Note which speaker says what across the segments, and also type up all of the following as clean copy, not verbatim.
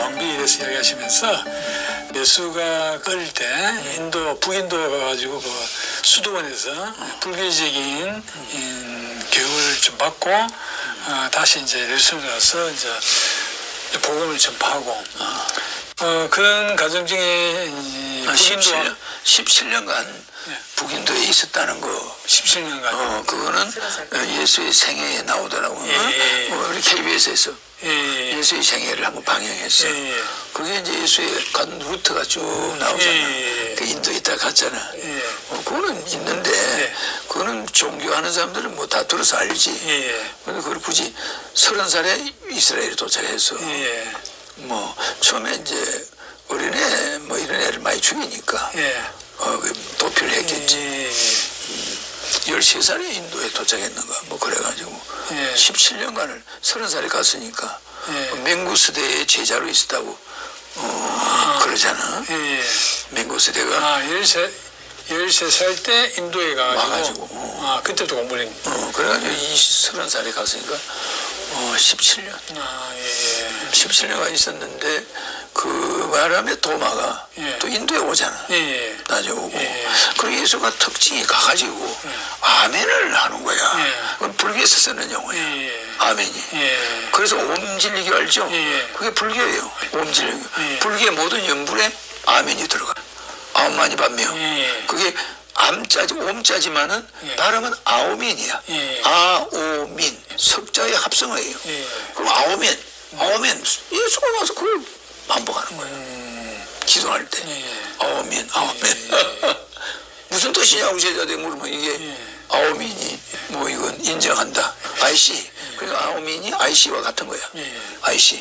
Speaker 1: 왕비에 대해서 이야기하시면서 예수가 어릴 때 인도 북인도에 가가지고 그 수도원에서 불교적인 교육을 좀 받고 다시 이제 예루살렘 가서 이제 복음을 전파하고 그런 과정 중에 북인도와
Speaker 2: 17년간 북인도에 있었다는 거.
Speaker 1: 17년간
Speaker 2: 그거는 예수의 생애에 나오더라고요. 우리 KBS에서 예수의 생애를 한번 방영했어. 그게 이제 예수의 간 루트가 쭉 나오잖아. 그 인도에 있다 갔잖아. 그거는 있는데 그거는 종교하는 사람들은 뭐 다 들어서 알지. 근데 그걸 굳이 30살에 이스라엘에 도착해서 뭐 처음에 이제 어린애 뭐 이런 애를 많이 죽이니까 그 도피를 했겠지. 13살에 인도에 도착했는가 뭐 그래가지고 17년간을 30살에 갔으니까 맹구스대의 제자로 있었다고 그러잖아. 맹구스대가
Speaker 1: 13살 때 인도에 가가지고 그때부터 공부를 했네.
Speaker 2: 그래가지고 30살에 갔으니까 17년 17년간 있었는데 그 바람에 도마가 또 인도에 오잖아. 나중에 오고 그리고 예수가 특징이 가가지고 아멘을 하는 거야. 그건 불교에서 쓰는 용어야. 아멘이. 그래서 옴질리교 알죠? 그게 불교예요. 옴질리교. 불교의 모든 연불에 아멘이 들어가. 아홉만이 반명. 그게 옴자지만은 발음은 아오민이야. 아오민. 석자의 합성어예요. 그럼 아오멘. 예수가 와서 그걸 반복하는 거예요. 기도할 때. 아오멘. 무슨 뜻이냐고 제자들이 물으면 이게 아오민이 뭐 이건 인정한다. 아이씨. 그러니까 아오민이 아이씨와 같은 거야. 아이씨.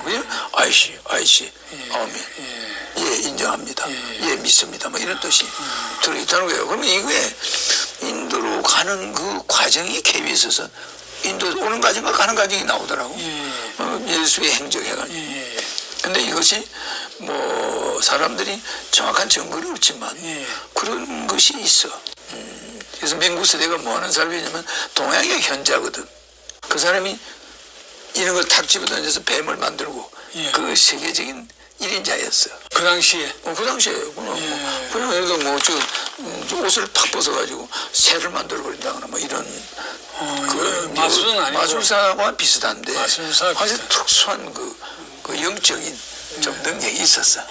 Speaker 2: 그냥 아이씨. 아오민. 예, 인정합니다. 예, 믿습니다. 뭐 이런 뜻이 들어있다는 거예요. 그러면 이거에 인도로 가는 그 과정이 KBS에서 인도 오는 과정과 가는 과정이 나오더라고. 예수의 행적해가지고. 근데 이것이 뭐 사람들이 정확한 증거는 없지만 그런 것이 있어. 그래서 맹구스대가 뭐 하는 사람이냐면 동양의 현자거든. 그 사람이 이런 걸 탁 집어던져서 뱀을 만들고 그 세계적인 1인자였어.
Speaker 1: 그 당시에?
Speaker 2: 그 당시에. 그냥 예를 들어 뭐 옷을 탁 벗어가지고 새를 만들어버린다거나 뭐 이런.
Speaker 1: 그 마술은 아니고.
Speaker 2: 마술사와 비슷한데.
Speaker 1: 마술사
Speaker 2: 아주 특수한 그 영적인 좀 능력이 있었어.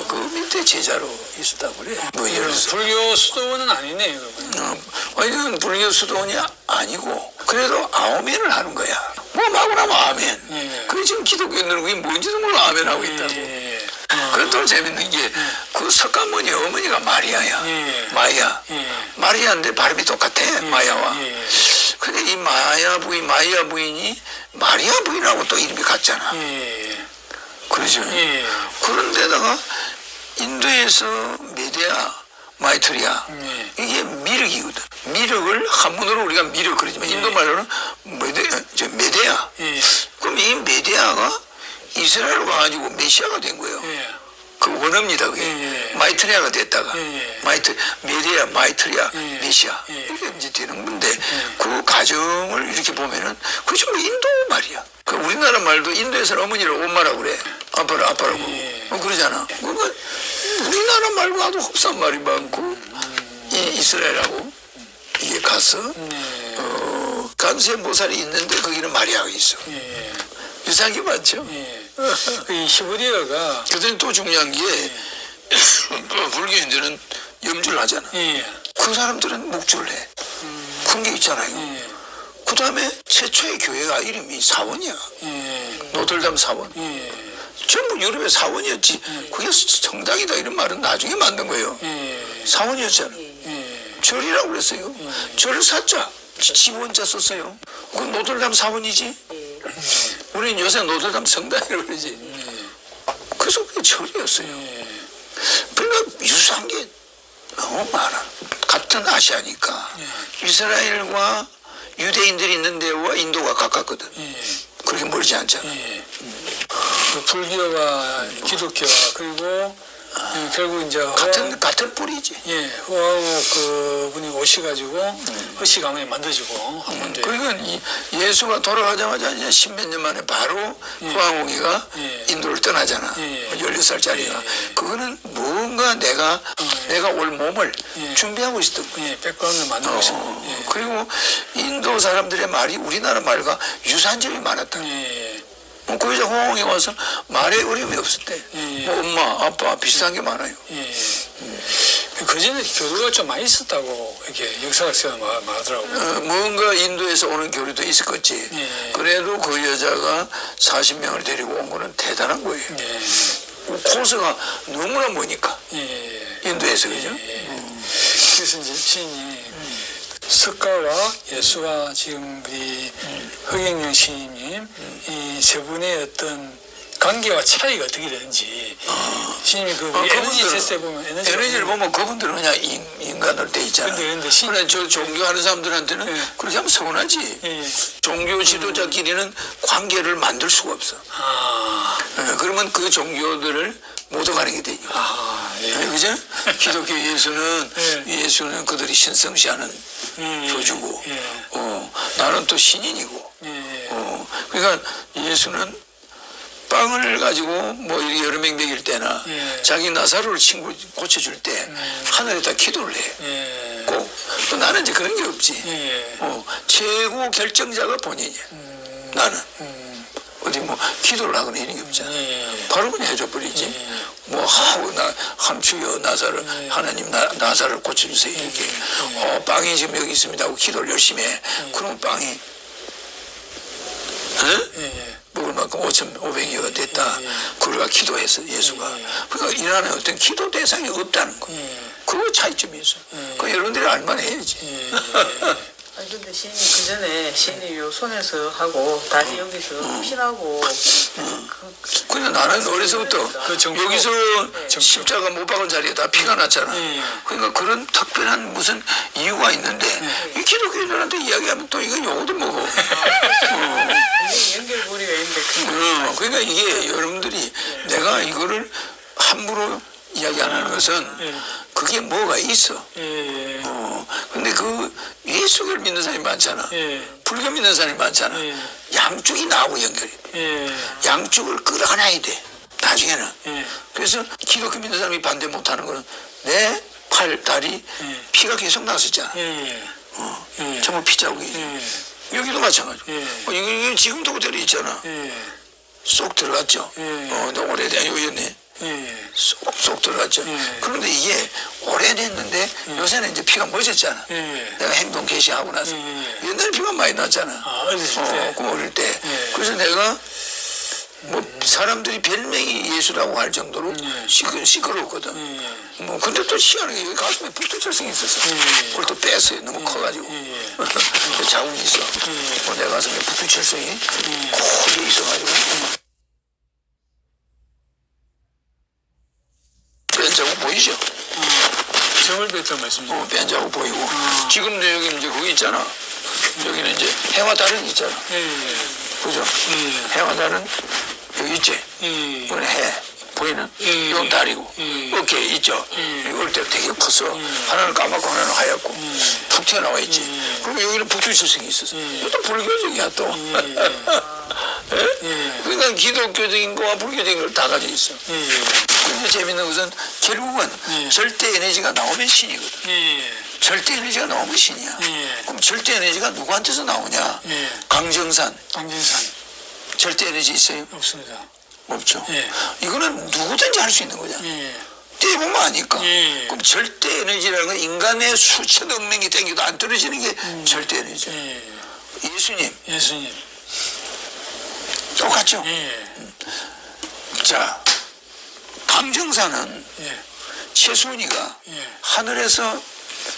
Speaker 2: 그 밑에 제자로 있었다고 그래. 뭐 예를 들어서.
Speaker 1: 불교 수도원은 아니네,
Speaker 2: 이건 불교 수도원이 아니고, 그래도 아멘을 하는 거야. 뭐 마구나면 아멘. 그게 지금 기독교인들은 그게 뭔지도 몰라 아멘하고 있다고. 그것도 재밌는 게, 그 석가모니 어머니가 마리아야. 마이야. 마리아인데 발음이 똑같아, 마야와. 근데 이 마이아 부인이 마리아 부인하고 또 이름이 같잖아. 그러죠. 그런데다가 인도에서 메데아, 마이트리아, 이게 미륵이거든. 미륵을 한문으로 우리가 미륵 그러지만 인도 말로는 메데아. 그럼 이 메데아가 이스라엘로 가가지고 메시아가 된 거예요. 그 원어입니다. 그게 마이트리아가 됐다가 메데아, 마이트리아, 메시아 이렇게 이제 되는 건데 그 과정을 이렇게 보면은 그게 뭐 인도 말이야. 그 우리나라 말도 인도에서는 어머니를 엄마라고 그래. 아빠라고. 그러잖아. 그러니까 우리나라 말고 아주 흡사한 말이 많고 이스라엘하고 이게 가서 간세 모살이 있는데 거기는 마리아가 있어. 유사한 게 많죠.
Speaker 1: 이 히브리어가
Speaker 2: 그다음에 또 중요한 게 불교인들은 염주를 하잖아. 그 사람들은 묵주를 해. 그런 게 있잖아요. 그 다음에 최초의 교회가 이름이 사원이야. 노들담 사원. 전부 유럽의 사원이었지. 그게 성당이다 이런 말은 나중에 만든 거예요. 사원이었잖아. 절이라고 그랬어요. 절 사자. 지원자 썼어요. 그건 노들담 사원이지. 우리는 요새 노들담 성당이라고 그러지. 그래서 그게 절이었어요. 그러니까 유사한 게 너무 많아. 같은 아시아니까. 이스라엘과 유대인들이 있는 데와 인도가 가깝거든. 그렇게 멀지 않잖아.
Speaker 1: 그 불교와 기독교와 그리고 결국 이제
Speaker 2: 같은 뿌리지.
Speaker 1: 예, 허황옥 그분이 오셔가지고 허씨 가문이 만들어지고 한 건데.
Speaker 2: 그러니까 예수가 돌아가자마자 이제 10몇 년 만에 바로 허황옥이가 인도를 떠나잖아. 16살짜리가. 그거는 뭔가 내가 올 몸을 준비하고 있었던 거야.
Speaker 1: 백그라운드 만들고 있었고.
Speaker 2: 그리고 인도 사람들의 말이 우리나라 말과 유사한 점이 많았다. 그 여자 호황에 와서 말에 어려움이 없었대. 뭐 엄마, 아빠 비슷한 게 많아요.
Speaker 1: 그 전에 교류가 좀 많이 있었다고 이렇게 역사학자가 말하더라고요.
Speaker 2: 뭔가 인도에서 오는 교류도 있었겠지. 그래도 그 여자가 40명을 데리고 온 거는 대단한 거예요. 코스가 너무나 머니까. 인도에서 그죠?
Speaker 1: 그래서 이제 시인이 석가와 예수와 지금 우리 허경영 시인님 이 세 분의 어떤 관계와 차이가 어떻게 되는지 시인이 그 에너지 테스트에 보면
Speaker 2: 에너지를 보면 그분들은 그냥 인간으로 돼 있잖아.
Speaker 1: 근데
Speaker 2: 그래 저 종교하는 사람들한테는 그렇게 하면 서운하지. 종교 지도자끼리는 관계를 만들 수가 없어. 그러면 그 종교들을 못 오가는 게 되니까. 그죠? 기독교 예수는 그들이 신성시하는 교주고, 나는 또 신인이고, 그러니까 예수는 빵을 가지고 뭐 여러 명 먹일 때나 자기 나사로를 친구 고쳐줄 때 하늘에다 기도를 해. 꼭. 또 나는 이제 그런 게 없지. 최고 결정자가 본인이야. 나는. 어디 뭐 기도를 하거나 이런 게 없잖아. 바로 그냥 해줘 버리지. 뭐 하고 함추여 나사를 하나님 나사를 고쳐주세요 이렇게. 빵이 지금 여기 있습니다 하고 기도를 열심히 해. 그럼 빵이 먹을 만큼 5,500여가 됐다. 그러가 기도했어 예수가. 그러니까 이란에 어떤 기도 대상이 없다는 거. 그거 차이점이 있어. 그 여러분들이 알만 해야지.
Speaker 3: 아니 근데 시인이 그 전에 시인이 요 손에서 하고 다리 여기서 피나고
Speaker 2: 그냥 나는 어려서부터 여기서 십자가 못 박은 자리에 다 피가 났잖아. 그러니까 그런 특별한 무슨 이유가 있는데 이 기독교인들한테 이야기하면 또 이건 용어도 뭐고.
Speaker 3: 이게 연결고리가 있는데
Speaker 2: 그러니까 이게 여러분들이 내가 이거를 함부로 이야기 안 하는 것은 그게 뭐가 있어. 근데 그 예수를 믿는 사람이 많잖아. 불교 믿는 사람이 많잖아. 양쪽이 나하고 연결이 돼. 양쪽을 끌어안아야 돼. 나중에는. 그래서 기독교 믿는 사람이 반대 못하는 거는 내 팔, 다리 피가 계속 났었잖아. 정말 피자국이. 여기도 마찬가지고. 이게 지금도 그대로 있잖아. 쏙 들어갔죠. 오래된 요였네. 쏙 들어갔죠. 그런데 이게 오래됐는데 요새는 이제 피가 멎었잖아. 내가 행동 개시하고 나서. 옛날에 피가 많이 났잖아. 그 어릴 때. 그래서 내가 뭐 사람들이 별명이 예수라고 할 정도로 시끄러웠거든. 근데 또 희한하게 여기 가슴에 북두철성이 있었어. 그걸 또 뺐어요. 너무 커가지고. 자국이 있어. 내 가슴에 북두철성이 크게 있어가지고. 뺀 자국 보이죠?
Speaker 1: 점을 뺐단 말씀이죠.
Speaker 2: 뺀 자국 보이고. 지금도 여기 이제 거기 있잖아. 여기는 이제 해와 달은 있잖아. 그죠? 해와 달은 여기 있지? 이건 해. 보이는? 이건 달이고. 어깨 있죠? 이걸 때 되게 컸어. 하나는 까맣고 하나는 하얗고. 툭 튀어나와 있지. 그리고 여기는 북두칠성이 있었어. 이것도 불교적이야 또. 그러니까 기독교적인 거와 불교적인 걸 다 가지고 있어. 근데 재밌는 것은 결국은 절대 에너지가 나오면 신이거든. 절대 에너지가 나오면 신이야. 그럼 절대 에너지가 누구한테서 나오냐? 강정산. 절대 에너지 있어요?
Speaker 1: 없습니다.
Speaker 2: 없죠. 이거는 누구든지 할 수 있는 거잖아. 떼보면 아니까. 그럼 절대 에너지라는 건 인간의 수천 명이 땡겨도 안 떨어지는 게 절대 에너지야. 예수님. 똑같죠? 자, 강정사는 최수원이가 하늘에서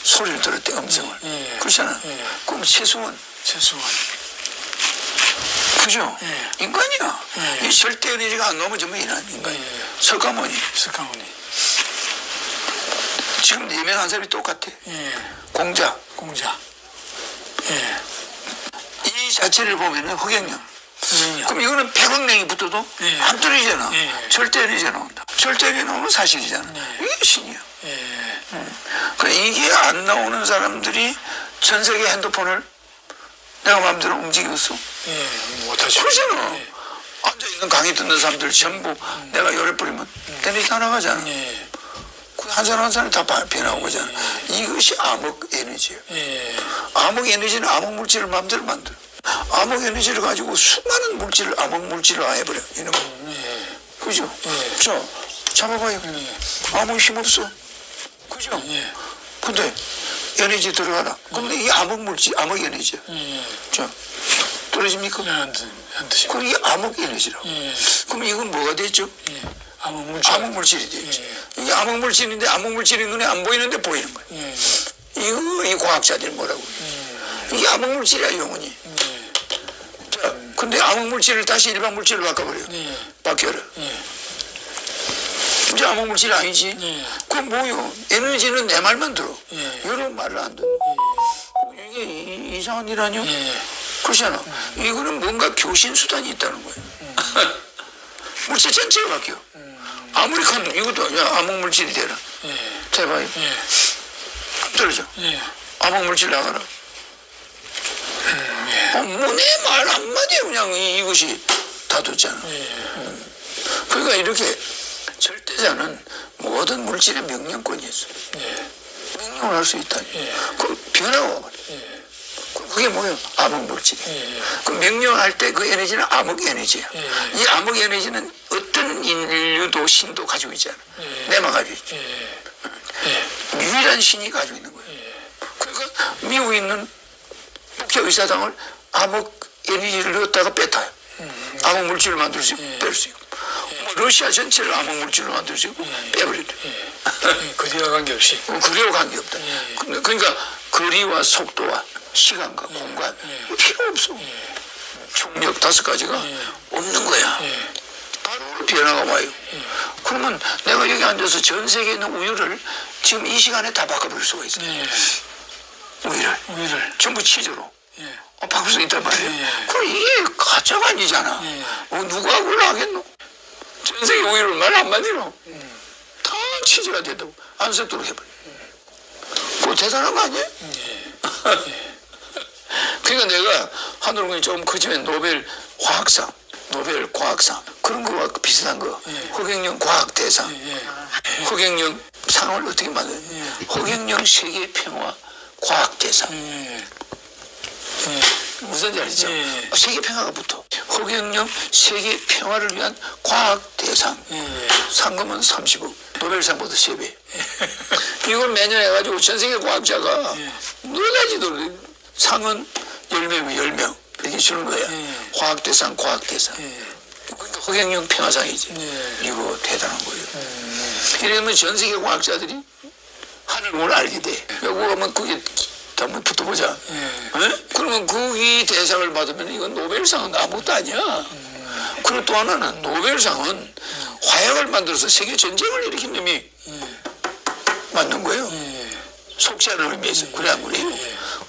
Speaker 2: 소리를 들었대, 음성을. 그렇잖아. 그럼 최수원. 그죠? 인간이야. 이 절대 에너지가 안 나오면 전부 인간이야. 석가모니. 지금 유명한 사람이 똑같아. 공자. 이 자체를 보면은 허경영. 그럼 이거는 100억 냉이 붙어도
Speaker 1: 예.
Speaker 2: 안 떨어지잖아.
Speaker 1: 예.
Speaker 2: 절대 에너지가 나온다. 절대 에너지 나오는 사실이잖아. 이게 신이야. 그러니까 이게 안 나오는 사람들이 전 세계 핸드폰을 내가 마음대로 움직였어.
Speaker 1: 못하죠.
Speaker 2: 그러잖아. 앉아있는 강의 듣는 사람들 전부 내가 열어버리면 에너지 다 나가잖아. 한 사람 한 사람 다 변하고 그러잖아. 이것이 암흑 에너지예요. 암흑 에너지는 암흑 물질을 마음대로 만들어. 암흑 에너지를 가지고 수많은 물질을 암흑 물질을 해버려. 이놈. 그죠? 자, 잡아봐요. 아무 힘 없어. 그죠? 근데 에너지 들어가라. 근데 이 암흑 물질, 암흑 에너지야. 자, 떨어집니까?
Speaker 1: 안 드시고.
Speaker 2: 그럼 이게 암흑 에너지라고. 그럼 이건 뭐가 됐죠?
Speaker 1: 암흑 물질.
Speaker 2: 암흑 물질이 됐죠. 이게 암흑 물질인데 암흑 물질이 눈에 안 보이는데 보이는 거야. 이거 이 과학자들이 뭐라고 그래. 이게 암흑 물질이야, 영혼이. 자, 근데 암흑 물질을 다시 일반 물질로 바꿔버려. 바뀌어라. 이제 암흑 물질이 아니지. 그럼 뭐요? 에너지는 내 말만 들어. 여러분 말을 안 들어. 이게 이상한 일 아니요? 그렇잖아. 이거는 뭔가 교신 수단이 있다는 거예요. 물질 전체가 바뀌어. 아무리 큰 이것도 야 암흑 물질이 되라. 대봐요. 떨어져. 암흑 물질 나가라. 뭐 내 말 한마디에 그냥 이것이 다 듣잖아. 그러니까 이렇게 절대자는 모든 물질의 명령권이 있어. 명령을 할 수 있다니. 그럼 변화가 와버려. 그게 뭐예요? 암흑 물질. 그 명령할 때 그 에너지는 암흑 에너지야. 이 암흑 에너지는 어떤 인류도 신도 가지고 있지 않아. 내만 가지고 있지. 유일한 신이 가지고 있는 거예요. 그러니까 미국에 있는 국제의사당을 암흑 에너지를 넣었다가 뺐다요. 암흑 물질을 만들 수 있고 뺄 수 있고. 뭐 러시아 전체를 암흑 물질로 만들 수 있고 빼버렸대.
Speaker 1: 거리와 관계없이.
Speaker 2: 거리와 관계없다. 그러니까 거리와 속도와 시간과 공간 필요 없어. 총력 5가지가 없는 거야. 바로 변화가 와요. 그러면 내가 여기 앉아서 전 세계에 있는 우유를 지금 이 시간에 다 바꿔버릴 수가 있어. 우유를 전부 치즈로 바꿀 수 있단 말이에요. 그럼 이게 가짜가 아니잖아. 누가 그걸 하겠노? 전 세계 우유를 말 한마디로 다 치즈가 된다고 안 섞도록 해버려. 그거 대단한 거 아니에요? 그러니까 내가 하늘공이 조금 커지면 노벨 과학상 그런 거와 비슷한 거. 허경영 과학대상. 허경영 상을 어떻게 만들어요? 허경영 세계평화 과학대상. 무슨 알죠? 세계평화가 붙어. 허경영 세계평화를 위한 과학대상. 상금은 30억. 노벨상보다 3배. 이걸 매년 해가지고 전 세계 과학자가 너가지도 상은 10명이면 10명 이렇게 주는 거야. 과학대상. 그러니까 허경영 평화상이지. 이거 대단한 거예요. 이러면 전 세계 과학자들이 하늘을 알게 돼. 여기 가면 그게 한번 붙어보자. 그러면 거기 대상을 받으면 이건 노벨상은 아무것도 아니야. 그리고 또 하나는 노벨상은 화약을 만들어서 세계 전쟁을 일으킨 놈이 만든 거예요. 속지 않은 의미에서. 그래 안 그래요?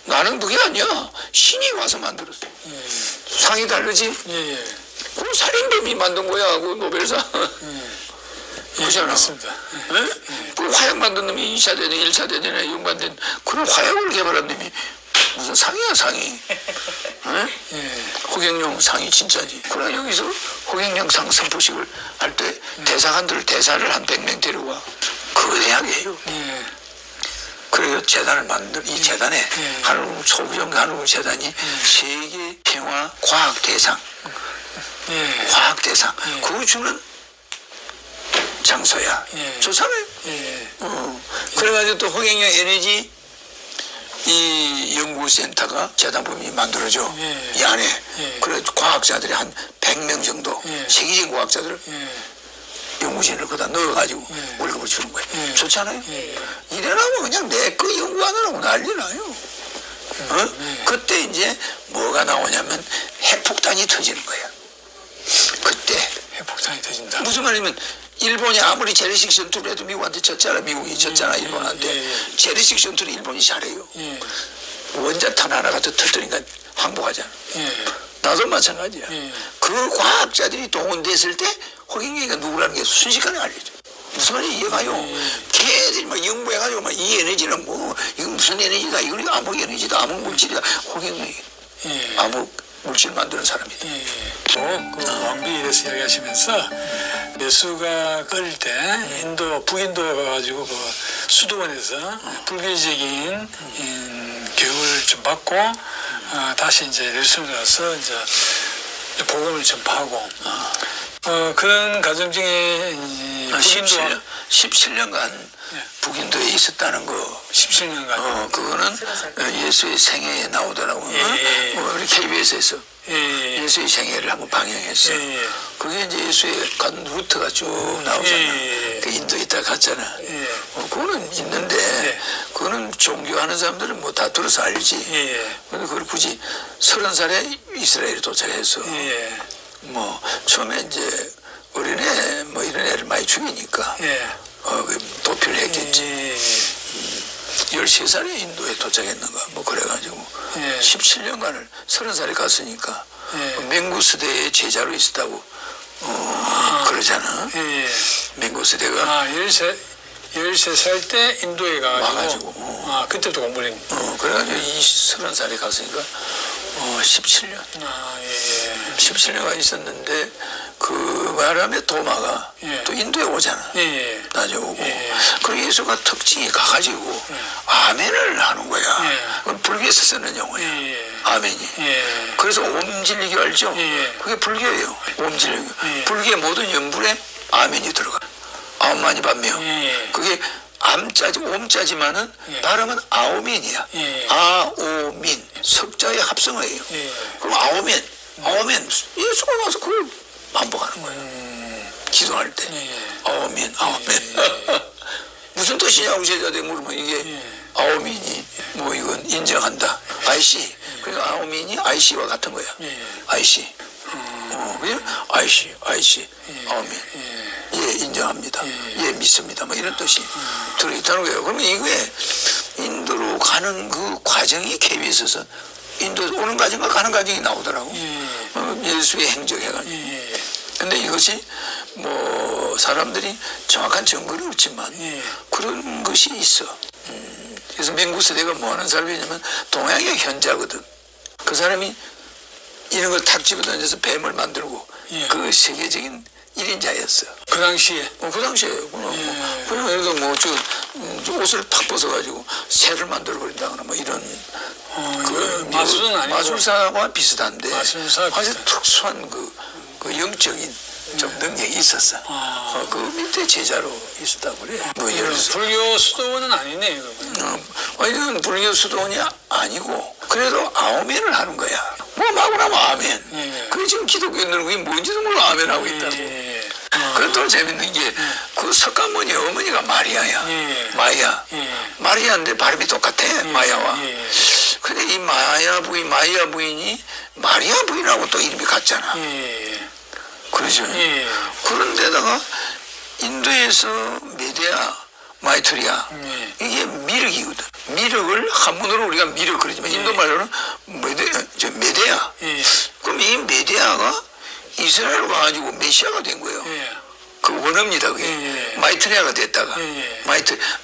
Speaker 2: 나는 그게 아니야. 신이 와서 만들었어. 상이 다르지? 그럼 살인범이 만든 거야. 그 노벨상. 그렇잖아.
Speaker 1: 맞습니다.
Speaker 2: 그 화약 만든 놈이 2차 대전, 1차 대전에 연관된 그런 화약을 개발한 놈이 무슨 상이야, 상이. 허경영 상이 진짜지. 그래 여기서 허경영 상 선포식을 할 때 대상한들 대사를 한 100명 데려와. 그거 대학이에요. 그래서 재단을 만들, 이 재단에 한국 소부정 한국 재단이 세계 평화 과학 대상, 과학 대상 그거 주는 장소야. 좋잖아요. 그래가지고 또 허경영 에너지 이 연구센터가 재단법인이 만들어져. 이 안에 그래 과학자들이 한 100명 정도 세계적인 과학자들을 연구진을 거기다 넣어가지고 월급을 주는 거예요. 좋잖아요. 이래라면 그냥 내 거 연구하느라고 난리 나요. 그때 이제 뭐가 나오냐면 핵폭탄이 터지는 거예요. 그때
Speaker 1: 핵폭탄이 터진다.
Speaker 2: 무슨 말이냐면 일본이 아무리 재래식 전투를 해도 미국한테 졌잖아. 미국이 졌잖아. 일본한테. 재래식 전투를 일본이 잘해요. 원자탄 하나가 더 터뜨리니까 항복하잖아. 나도 마찬가지야.
Speaker 1: 예.
Speaker 2: 그 과학자들이 동원됐을 때 호갱이가 누구라는 게 순식간에 알려져. 무슨 말인지 이해가요? 걔들이 막 연구해가지고 막 이 에너지는 뭐 이거 무슨 에너지다, 이건 암흑 에너지다, 암흑 물질이다. 호갱이 암흑 물질 만드는 사람이다.
Speaker 1: 그 왕비에 대해서 이야기하시면서 예수가 어릴 때 인도 북인도에 가가지고 그 수도원에서 불교적인 교육을 좀 받고 다시 이제 예수를 가서 이제 복음을 전파하고 그런 과정 중에 북인도
Speaker 2: 17년간 북인도에 있었다는 거.
Speaker 1: 17년간
Speaker 2: 그거는 예수의 생애에 나오더라고. 우리 KBS에서 예수의 생애를 한번 방영했어. 그게 이제 예수의 간 루트가 쭉 나오잖아. 그 인도에 있다 갔잖아. 그거는 있는데 그거는 종교하는 사람들은 뭐 다 들어서 알지. 근데 그걸 굳이 30살에 이스라엘에 도착해서 뭐 처음에 이제 어린애 뭐 이런 애를 많이 죽이니까 그 도피를 했겠지. 13살에 인도에 도착했는가 뭐 그래가지고 17년간을 30살에 갔으니까 맹구스대의 제자로 있었다고 그러잖아. 맹구스대가
Speaker 1: 13살 때 인도에
Speaker 2: 와가지고
Speaker 1: 그때부터 공부를 했
Speaker 2: 그래가지고 30살에 갔으니까 17년 17년간 있었는데 그 말하면 도마가 또 인도에 오잖아. 나중에 오고 그리고 예수가 특징이 가가지고 아멘을 하는 거야. 그건 불교에서 쓰는 용어야. 아멘이. 그래서 옴질리기 알죠? 그게 불교예요. 옴질리기. 불교의 모든 연불에 아멘이 들어가. 아홉만이 반명. 그게 암자지 옴자지만은 발음은 아오민이야. 아오민 석자의 합성어예요. 그럼 아오멘 예수가 와서 그걸 반복하는 거예요. 기도할 때 아오멘 무슨 뜻이냐고 제자들이 물으면 이게 아오민이 뭐 이건 인정한다. 아이씨. 그러니까 아오민이 아이씨와 같은 거야. 아이씨. 그냥 아이씨 아오민. 예, 인정합니다. 예, 믿습니다. 뭐 이런 뜻이 들어있다는 거예요. 그러면 이거에 인도로 가는 그 과정이 KBS에서 인도 오는 과정과 가는 과정이 나오더라고. 예수의 행적해가지고. 근데 이것이 뭐 사람들이 정확한 증거는 없지만 그런 것이 있어. 그래서 맹구스대가 뭐 하는 사람이냐면 동양의 현자거든. 그 사람이 이런 걸 탁 집어던져서 뱀을 만들고 그 세계적인 1인자였어.
Speaker 1: 그 당시에?
Speaker 2: 그 당시에. 그냥 예를 들어 뭐, 옷을 탁 벗어가지고 새를 만들어버린다거나 뭐 이런.
Speaker 1: 마술은 아니고.
Speaker 2: 마술사와 비슷한데.
Speaker 1: 마술사
Speaker 2: 아주 특수한 그 영적인 좀 능력이 있었어. 그 밑에 제자로 있었다고 그래. 뭐 예를 들어서.
Speaker 1: 불교 수도원은 아니네,
Speaker 2: 이건 불교 수도원이 아니고, 그래도 아멘을 하는 거야. 뭐 마구나면 아멘. 그게 지금 기독교인들은 그게 뭔지도 몰라 아멘하고 있다고. 그것도 재밌는 게, 그 석가모니 어머니가 마리아야. 마이야. 마리아인데 발음이 똑같아, 마야와. 근데 이 마이아 부인이 마리아 부인하고 또 이름이 같잖아. 그러죠. 그런데다가 인도에서 메데아, 마이트리아, 이게 미륵이거든. 미륵을 한문으로 우리가 미륵 그러지만 인도 말로는 메데아. 그럼 이 메데아가 이스라엘로 가가지고 메시아가 된 거예요. 그 원어입니다. 그게 마이트리아가 됐다가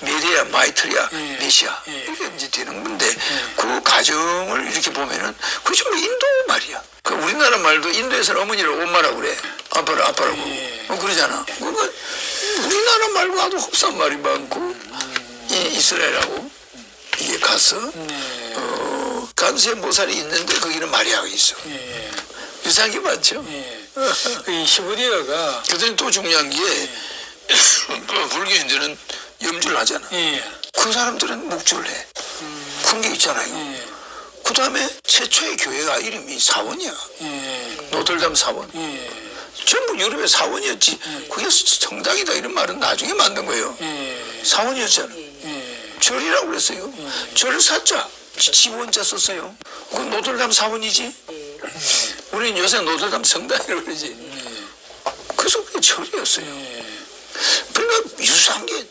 Speaker 2: 메데아, 마이트리아, 메시아 이렇게 이제 되는 건데 그 과정을 이렇게 보면은 그것이 뭐 인도 말이야. 그 우리나라 말도 인도에서는 어머니를 엄마라고 그래. 아빠라고. 그러잖아. 그러니까 우리나라 말과 아주 흡사한 말이 많고 이스라엘하고 이게 가서 간세 모살이 있는데 거기는 마리아가 있어. 유사한 게 많죠.
Speaker 1: 이 히브리어가
Speaker 2: 그다음에 또 중요한 게 불교인들은 염주를 하잖아. 그 사람들은 묵주를 해. 그런 게 있잖아요. 그 다음에 최초의 교회가 이름이 사원이야. 노들담 사원. 전부 유럽의 사원이었지. 그게 성당이다 이런 말은 나중에 만든 거예요. 사원이었잖아. 절이라고 그랬어요. 절 사자. 지원자 썼어요. 그건 노들담 사원이지. 우리는 요새 노들담 성당이라고 그러지. 그래서 그게 절이었어요. 그러니까 유사한 게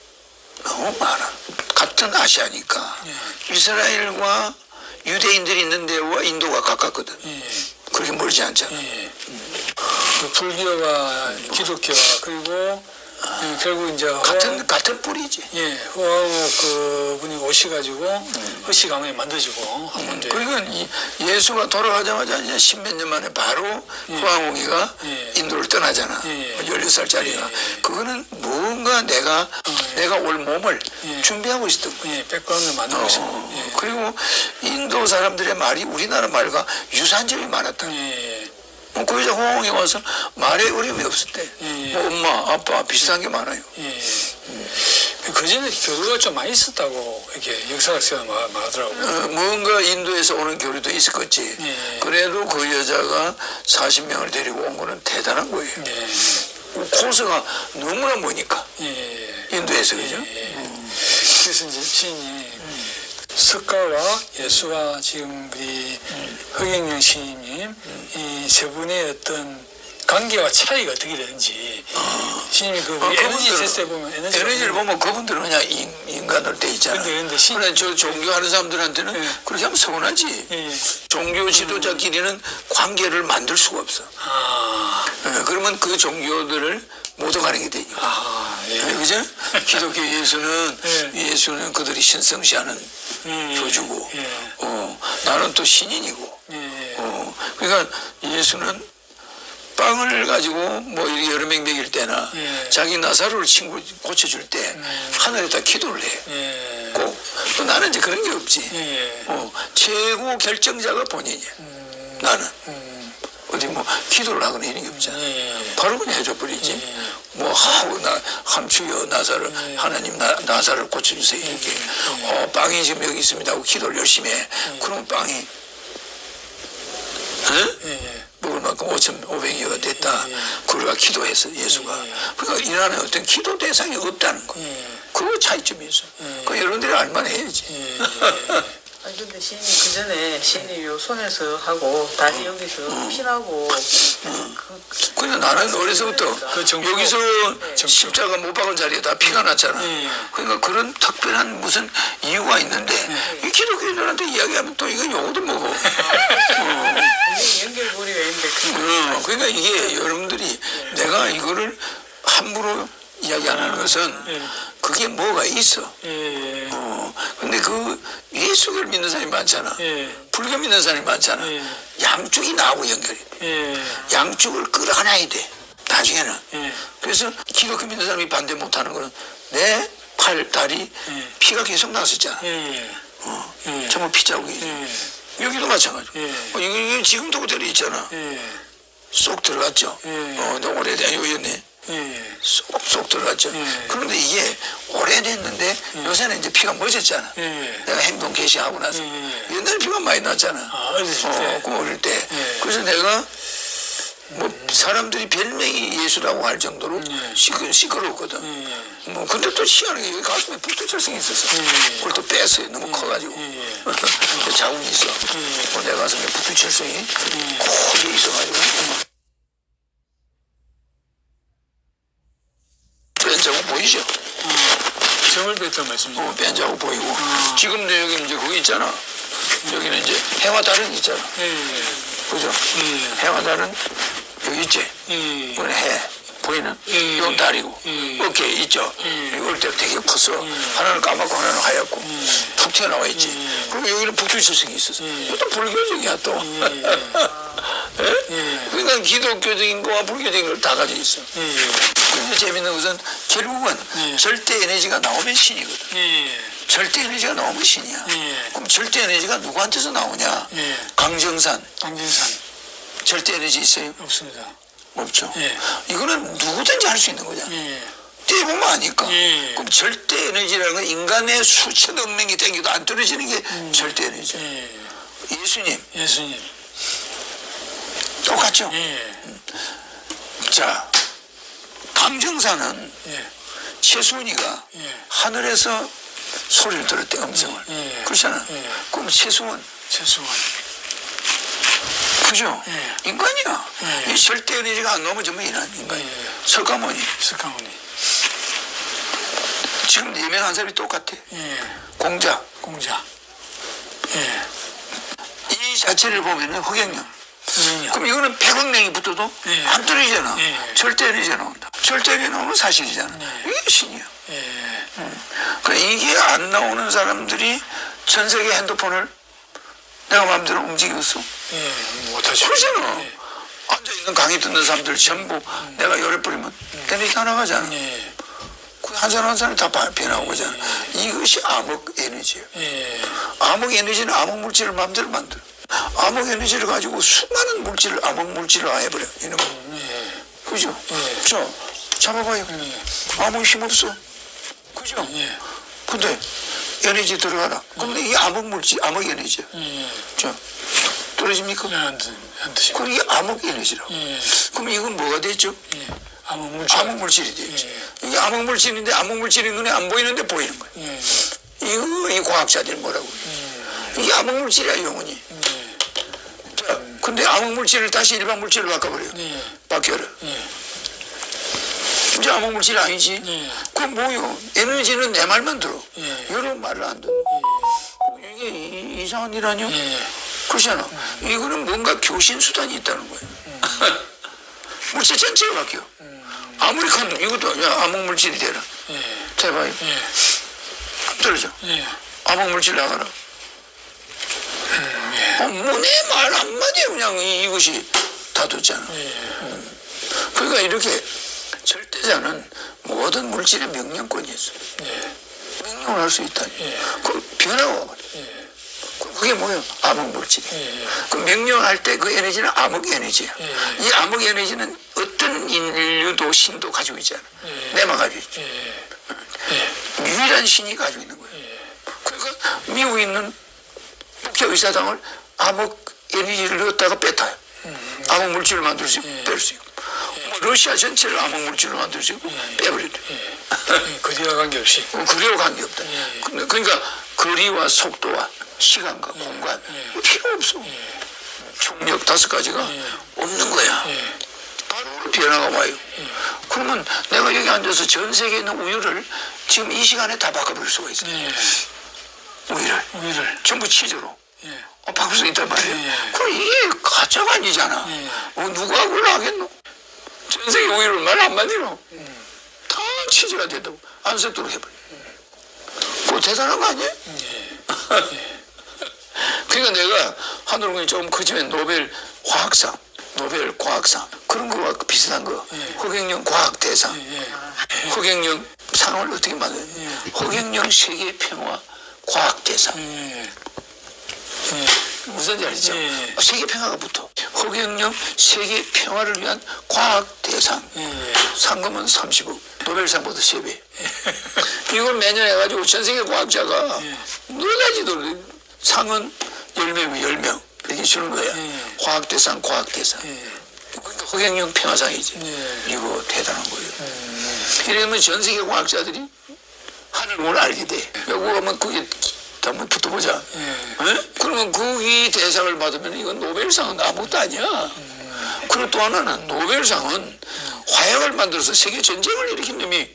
Speaker 2: 너무 많아. 같은 아시아니까. 이스라엘과 유대인들이 있는 데와 인도가 가깝거든. 그렇게 멀지 않잖아.
Speaker 1: 예. 그 불교와 기독교와 그리고 결국 이제
Speaker 2: 같은 뿌리지.
Speaker 1: 예, 호황옥 그 분이 오셔가지고 허씨 가문이 만들어지고 한 번도.
Speaker 2: 그러니까 예수가 돌아가자마자 이제 10몇 년 만에 바로 호황옥이가 인도를 떠나잖아. 16살짜리가. 그거는 뭔가 내가 올 몸을 준비하고 있었던 거야.
Speaker 1: 백그라운드 만들고 있어요.
Speaker 2: 그리고 인도 사람들의 말이 우리나라 말과 유사한 점이 많았다. 그 여자 호황에 와서 말에 어려움이 없었대. 뭐 엄마, 아빠 비슷한 게 많아요.
Speaker 1: 그 전에 교류가 좀 많이 있었다고 이렇게 역사학자가 말하더라고요.
Speaker 2: 뭔가 인도에서 오는 교류도 있었겠지. 그래도 그 여자가 40명을 데리고 온 거는 대단한 거예요. 코스가 너무나 머니까. 인도에서, 그죠?
Speaker 1: 그래서 이제 시인이 석가와 예수와 지금 우리 허경영 시인님 이 세 분의 어떤 관계와 차이가 어떻게 되는지 시인이 그 에너지 테스트에 보면
Speaker 2: 에너지를 보면 그분들은 그냥 인간으로 돼 있잖아.
Speaker 1: 근데
Speaker 2: 그래 저 종교하는 사람들한테는 그렇게 하면 서운하지. 종교 지도자끼리는 관계를 만들 수가 없어. 그러면 그 종교들을 모독하는 게 되니까. 그죠? 기독교 예수는 그들이 신성시하는 교주고, 나는 또 신인이고, 그러니까 예수는 빵을 가지고 뭐 여러 명 먹일 때나 자기 나사로를 친구 고쳐줄 때 하늘에다 기도를 해. 꼭. 또 나는 이제 그런 게 없지. 최고 결정자가 본인이야. 나는. 어디 뭐 기도를 하거나 이런 게 없잖아. 바로 그냥 해줘 버리지. 뭐 하고 함추여 나사를 하나님 나사를 고쳐주세요 이렇게. 빵이 지금 여기 있습니다 하고 기도를 열심히 해. 그러면 빵이 먹을 만큼 5,500여가 됐다. 그러가 기도했어 예수가. 그러니까 이란에 어떤 기도 대상이 없다는 거. 그거 차이점이 있어. 그 여러분들이 알만 해야지.
Speaker 3: 아니 근데 시인이 그 전에 시인이 요 손에서 하고 다리 여기서 피나고
Speaker 2: 그냥 나는 어려서부터 여기서 십자가 못 박은 자리에 다 피가 났잖아. 그러니까 그런 특별한 무슨 이유가 있는데 이 기독교인들한테 이야기하면 또 이거 용어도 먹어.
Speaker 3: 이게 연결고리가 있는데
Speaker 2: 그러니까 이게 여러분들이 내가 이거를 함부로 이야기 안 하는 것은 그게 뭐가 있어. 근데 그 예수를 믿는 사람이 많잖아. 불교 믿는 사람이 많잖아. 양쪽이 나하고 연결이 돼. 양쪽을 끌어안아야 돼. 나중에는. 그래서 기독교 믿는 사람이 반대 못하는 거는 내 팔, 다리 피가 계속 났었잖아. 정말 피자국이지. 여기도 마찬가지고. 이게 지금도 그대로 있잖아. 쏙 들어갔죠. 오래된 요였네. 쏙 들어갔죠. 그런데 이게 오래됐는데 요새는 이제 피가 멎었잖아. 내가 행동 개시하고 나서. 옛날에 피가 많이 났잖아. 그 어릴 때. 그래서 내가 뭐 사람들이 별명이 예수라고 할 정도로 시끄러웠거든. 뭐 근데 또 희한하게 여기 가슴에 북두철성이 있었어. 그걸 또 뺐어요. 너무 커가지고. 자국이 있어. 내 가슴에 북두철성이 크게 있어가지고. 뺀 자국 보이죠?
Speaker 1: 점을 뺐단 말씀이죠.
Speaker 2: 뺀 자국 보이고. 지금도 여기 이제 거기 있잖아. 여기는 이제 해와 달은 있잖아. 그죠? 해와 달은 여기 있지? 이건 해. 보이는? 이건 달이고. 어깨 있죠? 이걸 때 되게 컸어. 하나는 까맣고 하나는 하얗고. 툭 튀어나와 있지. 그리고 여기는 북두칠성이 있었어. 이것도 불교적이야 또. 그러니까 기독교적인 거와 불교적인 걸 다 가지고 있어. 근데 재밌는 것은 결국은 절대 에너지가 나오면 신이거든. 절대 에너지가 나오면 신이야. 그럼 절대 에너지가 누구한테서 나오냐? 강정산. 절대 에너지 있어요?
Speaker 1: 없습니다.
Speaker 2: 없죠. 이거는 누구든지 할 수 있는 거잖아. 떼보면 아니까. 그럼 절대 에너지라는 건 인간의 수천억 명이 땡겨도 안 떨어지는 게 절대 에너지야. 예수님. 똑같죠? 자, 강정사는 최수원이가 하늘에서 소리를 들었대, 음성을. 그렇잖아. 그럼 최수원. 그죠? 인간이야. 이 절대 에너지가 안 나오면 정말 인간이야. 석가모니. 지금 유명한 사람이 똑같아. 공자. 이 자체를 보면은 허경영. 그럼 이거는 100억 냉이 붙어도
Speaker 1: 예.
Speaker 2: 안 떨어지잖아.
Speaker 1: 예.
Speaker 2: 절대 에너지가 나온다. 절대 에너지 나오는 사실이잖아. 이게 신이야. 그러니까 이게 안 나오는 사람들이 전 세계 핸드폰을 내가 마음대로 움직였어.
Speaker 1: 못하죠.
Speaker 2: 그러잖아. 앉아있는 강의 듣는 사람들 전부 내가 열어버리면 에너지 다 나가잖아. 한 사람 한 사람이 다 변하고 그러잖아. 이것이 암흑 에너지예요. 암흑 에너지는 암흑 물질을 마음대로 만들어. 암흑 에너지를 가지고 수많은 물질을 암흑 물질을 해버려. 이놈. 그죠? 자, 잡아봐요. 아무 힘 없어. 그죠? 근데 에너지 들어가라. 근데 이게 암흑 물질, 암흑 에너지야. 자, 떨어집니까?
Speaker 1: 안 드시고.
Speaker 2: 그럼 이게 암흑 에너지라고. 그럼 이건 뭐가 됐죠?
Speaker 1: 암흑 물질.
Speaker 2: 암흑 물질이 되죠. 이게 암흑 물질인데 암흑 물질이 눈에 안 보이는데 보이는 거예요. 이거 이 과학자들이 뭐라고 그래요? 이게 암흑 물질이야 영혼이. 자, 근데 암흑 물질을 다시 일반 물질로 바꿔버려요. 바뀌어라. 이제 암흑 물질이 아니지. 그럼 뭐요? 에너지는 내 말만 들어. 여러분 말을 안 들어. 이게 이상한 일 아니야? 그렇잖아. 이거는 뭔가 교신 수단이 있다는 거예요. 물질 전체가 바뀌어. 아무리 큰 이것도 야 암흑 물질이 되라. 자 봐요. 떨어져. 암흑 물질 나가라. 뭐 내 말 한마디에 그냥 이것이 다 됐잖아. 그러니까 이렇게 절대자는 모든 물질의 명령권이 있어. 명령을 할 수 있다니. 그럼 변화가 와버려. 그게 뭐예요? 암흑 물질. 그 명령할 때 그 에너지는 암흑 에너지야. 이 암흑 에너지는 어떤 인류도 신도 가지고 있지 않아. 내만 가지고 있지. 유일한 신이 가지고 있는 거예요. 그러니까 미국에 있는 국제의사당을 암흑 에너지를 넣었다가 뺐어요. 암흑 물질을 만들 수 있고 뺄 수 있고. 뭐 러시아 전체를 암흑 물질로 만들 수 있고 빼버렸대.
Speaker 1: 거리와 관계없이.
Speaker 2: 거리와 관계없다. 그러니까 거리와 속도와 시간과 공간 필요 없어. 총력 5가지가 없는 거야. 바로 변화가 와요. 그러면 내가 여기 앉아서 전 세계에 있는 우유를 지금 이 시간에 다 바꿔버릴 수가 있어. 우유를 전부 치즈로 바꿀 수 있단 말이에요. 그럼 이게 가짜가 아니잖아. 누가 그걸 하겠노? 전 세계 우유를 말 한마디로 다 치즈가 된다고 안 섞도록 해버려. 그거 대단한 거 아니에요? 그러니까 내가 하늘공이 조금 커지면 노벨 화학상, 노벨 과학상 그런 거와 비슷한 거. 허경영 과학대상, 허경영 상을 어떻게 만들어요? 허경영 세계 평화 과학대상. 무슨 알죠? 세계 평화가 붙어. 허경영 세계 평화를 위한 과학대상. 상금은 30억. 노벨상보다 3배. 이걸 매년 해가지고 전 세계 과학자가 너가지도 상은 10명이면 10명 이렇게 주는 거야. 과학대상, 과학대상. 그러니까 허경영 평화상이지. 이거 대단한 거예요. 이러면 전 세계 과학자들이 하늘공을 알게 돼. 여기 가면 그게 한번 붙어보자. 그러면 거기 대상을 받으면 이건 노벨상은 아무것도 아니야. 그리고 또 하나는 노벨상은 화약을 만들어서 세계 전쟁을 일으킨 놈이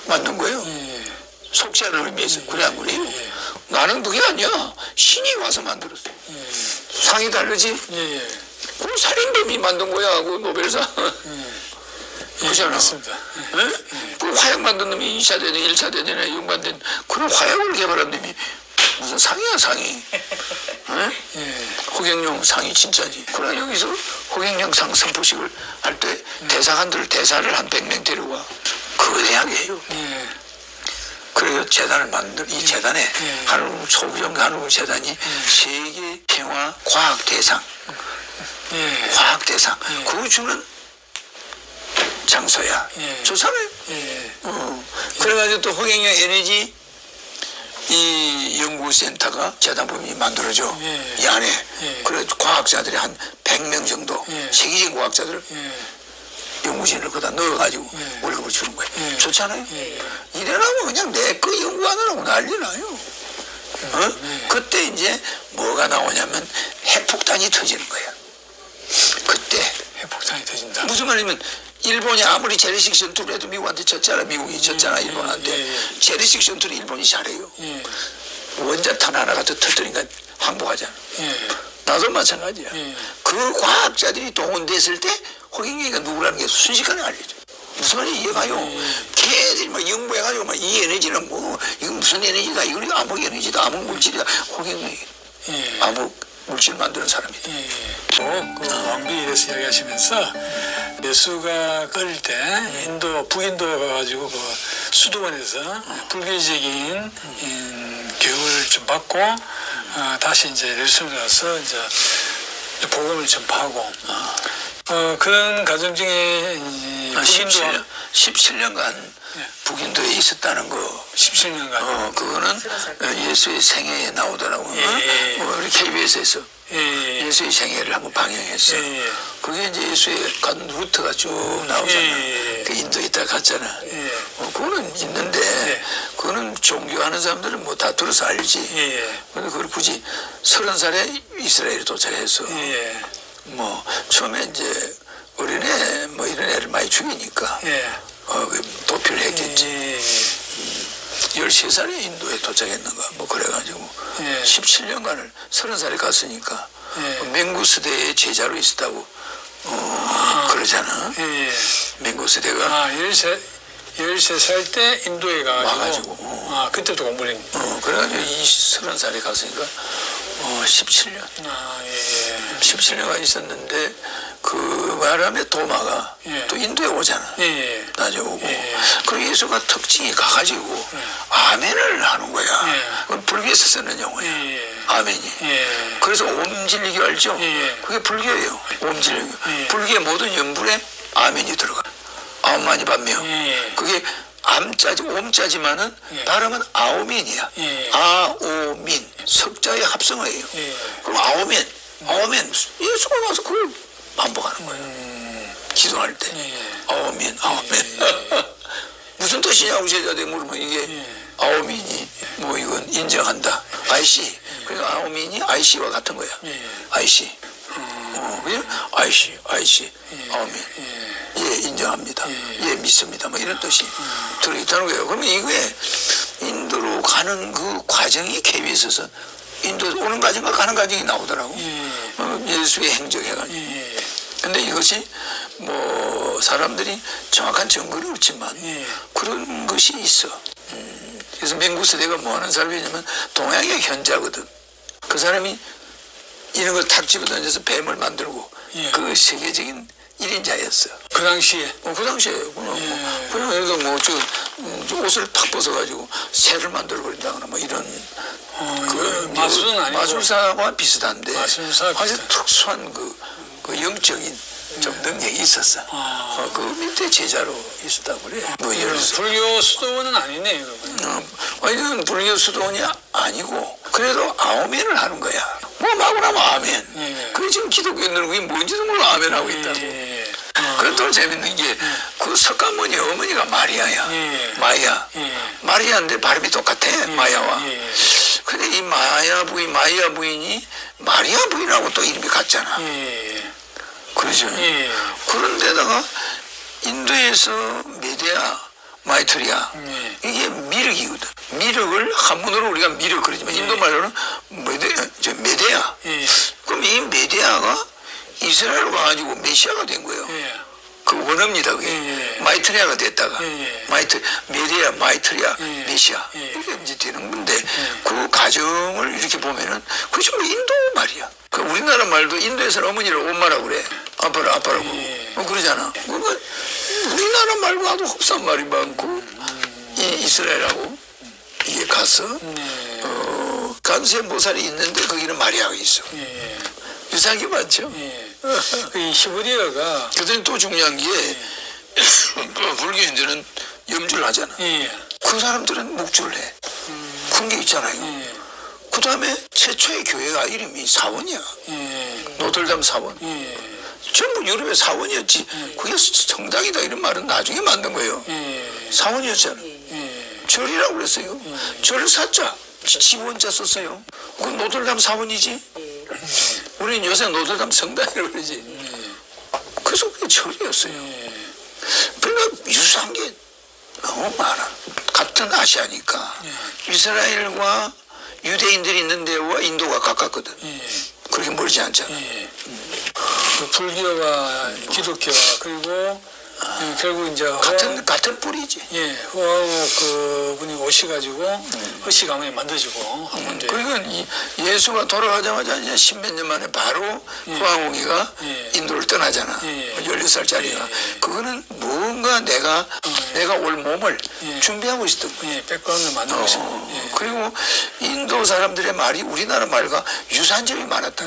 Speaker 2: 만든 거예요. 속지 않은 의미에서. 그래 안 그래요? 나는 그게 아니야. 신이 와서 만들었어. 상이 다르지? 그 살인범이 만든 거야. 그 노벨상. 그렇잖아.
Speaker 1: 맞습니다.
Speaker 2: 그 화약 만든 놈이 2차 대전, 1차 대전에 연관된 그런 화약을 개발한 놈이 무슨 상이야, 상이. 허경영 상이 진짜지. 그러나 여기서 허경영 상 선포식을 할 때 대사관들 대사를 한 100명 데려와. 거대하게요. 그래서 재단을 만들, 이 재단에 한국 소부정 한국 재단이 세계 평화 과학 대상, 과학 대상, 그거 주는 장소야. 좋잖아요. 그래가지고 또 허경영 에너지 이 연구센터가 재단법인이 만들어져. 이 안에. 그래 과학자들이 한 100명 정도, 세계적인 과학자들을 연구진을 거기다 넣어가지고 월급을 주는 거예요. 좋잖아요. 이래라면 그냥 내 거 연구하느라고 난리 나요. 그때 이제 뭐가 나오냐면 핵폭탄이 터지는 거예요. 그때.
Speaker 1: 핵폭탄이 터진다.
Speaker 2: 무슨 말이냐면 일본이 아무리 재래식 전투를 해도 미국한테 졌잖아. 미국이 졌잖아. 일본한테. 재래식 전투를 일본이 잘해요. 원자탄 하나가 더 터뜨리니까 항복하잖아. 나도 마찬가지야.
Speaker 1: 예.
Speaker 2: 그 과학자들이 동원됐을 때 호갱이가 누구라는 게 순식간에 알려져. 무슨 말인지 이해가요? 걔들이 막 연구해가지고 막 이 에너지는 뭐 이건 무슨 에너지다, 이건 암흑 에너지다, 암흑 물질이다. 호갱이 암흑 물질 만드는 사람이다.
Speaker 1: 그 왕비에 대해서 이야기하시면서 예수가 어릴 때 인도 북인도 가가지고 그 수도원에서 불교적인 교육을 좀 받고 다시 이제 예수를 가서 이제 복음을 전파하고 그런 과정 중에 북인도
Speaker 2: 17년간 북인도에 있었다는 거.
Speaker 1: 17년간
Speaker 2: 그거는 예수의 생애에 나오더라고. 우리 KBS에서 예수의 생애를 한번 방영했어. 그게 이제 예수의 간 루트가 쭉 나오잖아. 그 인도에 있다 갔잖아. 그거는 있는데 그거는 종교하는 사람들은 뭐 다 들어서 알지. 근데 그걸 굳이 30살에 이스라엘에 도착해서 뭐 처음에 이제 어린애 뭐 이런 애를 많이 죽이니까 도피를 했겠지. 13살에 인도에 도착했는가 뭐 그래가지고 17년간을 30살에 갔으니까 맹구스대의 제자로 있었다고 그러잖아. 맹구스대가
Speaker 1: 13살 때 인도에
Speaker 2: 와가지고
Speaker 1: 그때도 공부를 했네.
Speaker 2: 그래가지고 30살에 갔으니까 17년 17년간 있었는데 그 바람에 도마가 또 인도에 오잖아. 낮에 오고 그리고 예수가 특징이 가가지고 아멘을 하는 거야. 그건 불교에서 쓰는 용어야. 아멘이. 그래서 옴질리교 알죠? 그게 불교예요. 옴질리교. 불교의 모든 연불에 아멘이 들어가. 아홉만이 반명. 그게 암자지 옴자지만은 발음은 아오민이야. 아오민 석자의 합성어예요. 그럼 아오멘 예수가 와서 그걸 반복하는 거예요. 기도할 때 아오멘 무슨 뜻이냐고 제자들이 물으면 이게 아오민이 뭐 이건 인정한다. 아이씨. 그래서 아오민이 아이씨와 같은 거야. 아이씨. 그냥 아이씨 아오민. 예, 인정합니다. 예, 믿습니다. 뭐 이런 뜻이 들어있다는 거예요. 그러면 이거에 인도로 가는 그 과정이 KBS에서 인도 오는 과정과 가는 과정이 나오더라고. 예수의 행적해가지고. 근데 이것이 뭐 사람들이 정확한 증거는 없지만 그런 것이 있어. 그래서 맹구스대가 뭐 하는 사람이냐면 동양의 현자거든. 그 사람이 이런 걸 탁 집어 던져서 뱀을 만들고 그 세계적인 1인자였어.
Speaker 1: 그 당시에?
Speaker 2: 그 당시에. 그냥 여기서 뭐, 옷을 탁 벗어가지고 새를 만들어버린다거나 뭐 이런.
Speaker 1: 마술은 아니고.
Speaker 2: 마술사와 비슷한데.
Speaker 1: 마술사
Speaker 2: 아주 특수한 그 영적인 좀 능력이 있었어. 그 밑에 제자로 있었다고 그래. 뭐 예를 들어서.
Speaker 1: 불교 수도원은 아니네,
Speaker 2: 이건 불교 수도원이 아니고, 그래도 아멘을 하는 거야. 뭐 마구나면 아멘. 그게 지금 기독교인들은 그게 뭔지도 모르고 아멘 하고 있다고. 그래도 또 재밌는 게, 그 석가모니 어머니가 마리아야. 마이야. 마리아인데 발음이 똑같아, 마야와. 근데 이 마이아 부인이 마리아 부인하고 또 이름이 같잖아. 그러죠. 그런데다가 인도에서 메데아, 마이트리아, 이게 미륵이거든. 미륵을 한문으로 우리가 미륵 그러지만 인도 말로는 메데아. 그럼 이 메데아가 이스라엘로 가가지고 메시아가 된 거예요. 그 원어입니다. 그게 마이트리아가 됐다가 메데아, 마이트리아, 메시아 이렇게 이제 되는 건데 그 과정을 이렇게 보면은 그게 전부 인도 말이야. 그 우리나라 말도 인도에서는 어머니를 엄마라고 그래. 아빠라고. 그러잖아. 그러니까 우리나라 말고 아주 흡사한 말이 많고 이 이스라엘하고 이게 가서 간세모살이 있는데 거기는 마리아가 있어. 유사한 게 많죠.
Speaker 1: 이 히브리어가
Speaker 2: 그다음에 또 중요한 게 불교인들은 염주를 하잖아. 그 사람들은 묵주를 해. 그런 게 있잖아요. 그 다음에 최초의 교회가 이름이 사원이야. 노들담 사원. 전부 유럽의 사원이었지. 그게 성당이다 이런 말은 나중에 만든 거예요. 사원이었잖아. 절이라고 그랬어요. 절 사자. 지원자 썼어요. 그건 노들담 사원이지. 우리는 요새 노들담 성당이라고 그러지. 그래서 그게 절이었어요. 그러니까 유사한 게 너무 많아. 같은 아시아니까. 이스라엘과 유대인들이 있는 데와 인도가 가깝거든. 그렇게 멀지 않잖아.
Speaker 1: 예. 그 불교와 기독교와 그리고 결국 이제
Speaker 2: 같은 뿌리지.
Speaker 1: 예, 호황욱 그분이 오셔가지고 허씨 가문이 만들어지고 한 건데.
Speaker 2: 그러니까 예수가 돌아가자마자 이제 10몇 년 만에 바로 호황욱이가 인도를 떠나잖아. 16살짜리가. 그거는 뭔가 내가 올 몸을 준비하고 있었던 거야.
Speaker 1: 백그라운드 만들고 있어요.
Speaker 2: 그리고 인도 사람들의 말이 우리나라 말과 유사한 점이 많았다.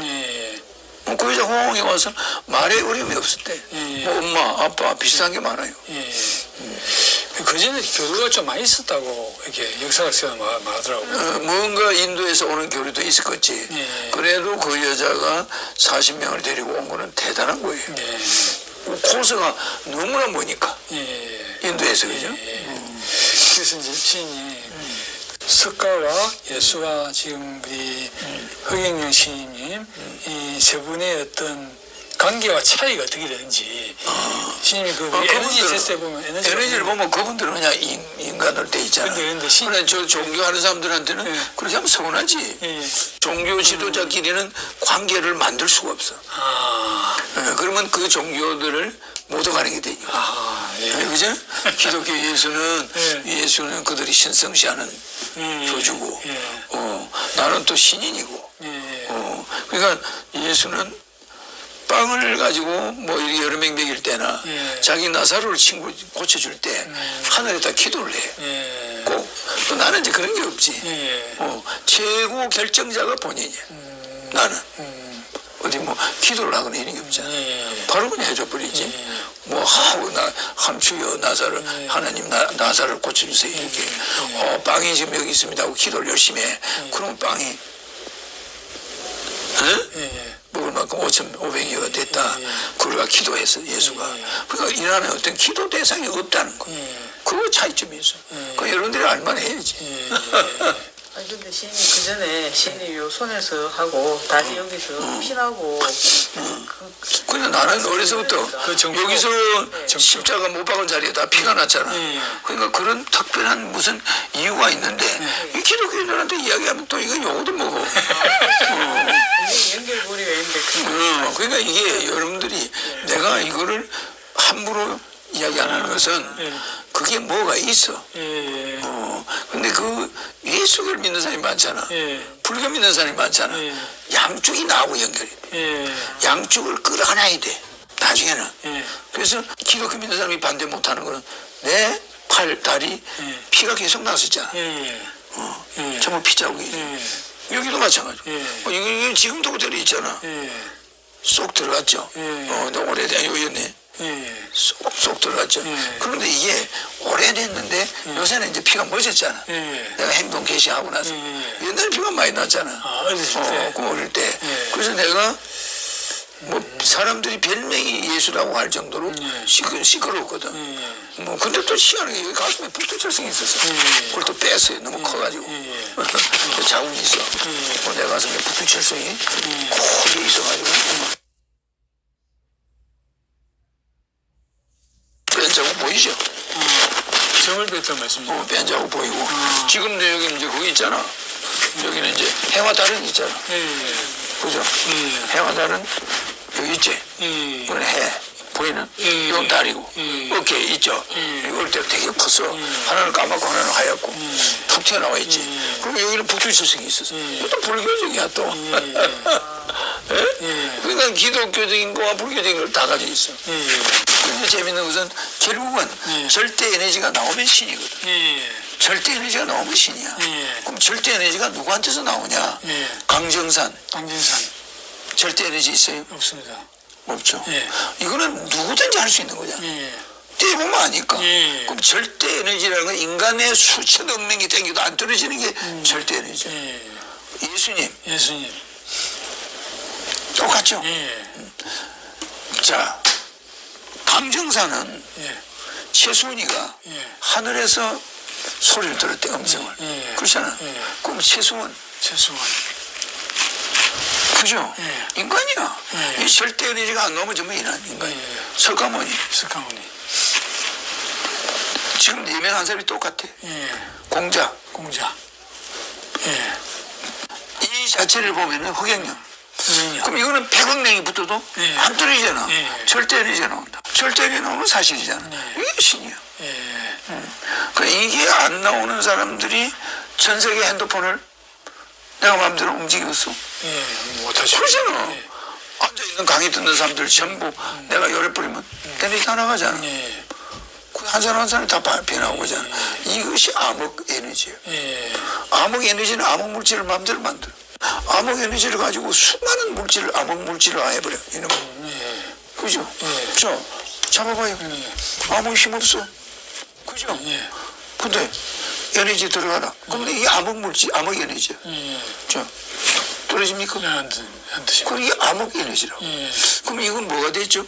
Speaker 2: 그 여자 호황이 와서 말에 어려움이 없었대. 뭐 엄마, 아빠 비슷한 게 많아요.
Speaker 1: 그전에 교류가 좀 많이 있었다고 이렇게 역사학자가 말하더라고요.
Speaker 2: 뭔가 인도에서 오는 교류도 있었겠지. 그래도 그 여자가 40명을 데리고 온 거는 대단한 거예요. 코스가 너무나 머니까. 인도에서, 그죠?
Speaker 1: 그래서 이제 시인이 석가와 예수와 지금 우리 허경영 시인님 이 세 분의 어떤 관계와 차이가 어떻게 되는지 시인이 그 에너지 테스트에 보면
Speaker 2: 에너지를 보면 그분들은 그냥 인간으로 돼 있잖아.
Speaker 1: 근데
Speaker 2: 그래 저 종교하는 사람들한테는 그렇게 하면 서운하지. 종교 지도자끼리는 관계를 만들 수가 없어. 그러면 그 종교들을 못 오가는 게 되니까. 그죠? 기독교 예수는 그들이 신성시하는 교주고, 나는 또 신인이고, 그러니까 예수는 빵을 가지고 뭐 이렇게 여러 명 먹일 때나 자기 나사로를 친구 고쳐줄 때 하늘에다 기도를 해. 꼭. 또 나는 이제 그런 게 없지. 최고 결정자가 본인이야. 나는. 어디 뭐 기도를 하거나 이런 게 없잖아. 바로 그냥 해줘 버리지. 뭐 하고 함추여 나사를 하나님 나사를 고쳐주세요 이렇게. 빵이 지금 여기 있습니다 하고 기도를 열심히 해. 그러면 빵이 먹을 만큼 5,500여가 됐다. 그러가 기도했어 예수가. 그러니까 이 나라에 어떤 기도 대상이 없다는 거. 그거 차이점이 있어. 그 여러분들이 알만 해야지.
Speaker 3: 아니 근데 시인이 그 전에 시인이 요 손에서 하고 다리 여기서 피나고
Speaker 2: 그래서 나는 어려서부터 여기서 십자가 못 박은 자리에 다 피가 났잖아. 그러니까 그런 특별한 무슨 이유가 있는데 이 기독교인들한테 이야기하면 또 이거 용어도 먹어.
Speaker 3: 이게 연결고리가 있는데
Speaker 2: 그러니까 이게 여러분들이 내가 이거를 함부로 이야기 안 하는 것은 그게 뭐가 있어. 근데 그 예수를 믿는 사람이 많잖아. 불교 믿는 사람이 많잖아. 양쪽이 나하고 연결이 돼. 양쪽을 끌어안아야 돼. 나중에는. 그래서 기독교 믿는 사람이 반대 못하는 거는 내 팔, 다리 피가 계속 났었잖아. 전부 피자국이. 여기도 마찬가지고. 이게 지금도 그대로 있잖아. 쏙 들어갔죠. 오래된 요였네. 쏙 들어갔죠. 그런데 이게 오래됐는데 요새는 이제 피가 멎었잖아. 내가 행동 개시하고 나서. 옛날에 피가 많이 났잖아. 그 어릴 때. 그래서 내가 뭐 사람들이 별명이 예수라고 할 정도로 시끄러웠거든. 뭐 근데 또 희한하게 여기 가슴에 북두철성이 있었어. 그걸 또 뺐어요. 너무 커가지고. 자국이 있어. 내 가슴에 북두철성이 크게 있어가지고. 뺀 자국 보이죠?
Speaker 1: 점을 뺐단 말씀이죠.
Speaker 2: 뺀 자국 보이고. 지금도 여기 이제 거기 있잖아. 여기는 이제 해와 달은 있잖아. 그죠? 해와 달은 여기 있지? 이건 해. 보이는? 이건 달이고. 어깨 있죠? 이걸 때 되게 컸어. 하나는 까맣고 하나는 하얗고. 툭 튀어나와 있지. 그리고 여기는 북두칠성이 있었어. 이것도 불교적이야 또. 그러니까 기독교적인 거와 불교적인 걸 다 가지고 있어. 근데 재밌는 것은 결국은 절대 에너지가 나오면 신이거든. 절대 에너지가 나오면 신이야. 그럼 절대 에너지가 누구한테서 나오냐? 강정산. 절대 에너지 있어요?
Speaker 1: 없습니다.
Speaker 2: 없죠. 이거는 누구든지 할 수 있는 거잖아. 떼보면 아니까. 그럼 절대 에너지라는 건 인간의 수천억 명이 땡겨도 안 떨어지는 게 절대 에너지야. 예수님. 똑같죠? 자, 강정사는 최수원이가 하늘에서 소리를 들었대, 음성을. 그렇잖아. 그럼 최수원. 그죠? 인간이야. 이 절대 에너지가 안 나오면 전부 인간이야. 석가모니. 지금 유명한 사람이 똑같아. 공자. 이 자체를 보면은 허경영. 그럼 이거는 100억 냉이 붙어도
Speaker 1: 예.
Speaker 2: 안 떨어지잖아.
Speaker 1: 예.
Speaker 2: 절대 에너지가 나온다. 절대 에너지 나오는 사실이잖아. 이게 신이야. 그러니까 이게 안 나오는 사람들이 전 세계 핸드폰을 내가 마음대로 움직였어.
Speaker 1: 못하죠.
Speaker 2: 그러잖아. 앉아있는 강의 듣는 사람들 전부 내가 열어버리면 에너지 다 나가잖아. 한 사람 한 사람이 다 변하고잖아. 이것이 암흑 에너지예요. 암흑 에너지는 암흑 물질을 마음대로 만들어. 암흑 에너지를 가지고 수많은 물질을 암흑 물질을 해버려. 이놈. 그죠? 자, 잡아봐요. 아무 힘 없어. 그죠? 근데 에너지 들어가라. 근데 이게 암흑 물질, 암흑 에너지야. 자, 떨어집니까?
Speaker 1: 안 드시고.
Speaker 2: 그럼 이게 암흑 에너지라고. 그럼 이건 뭐가 됐죠?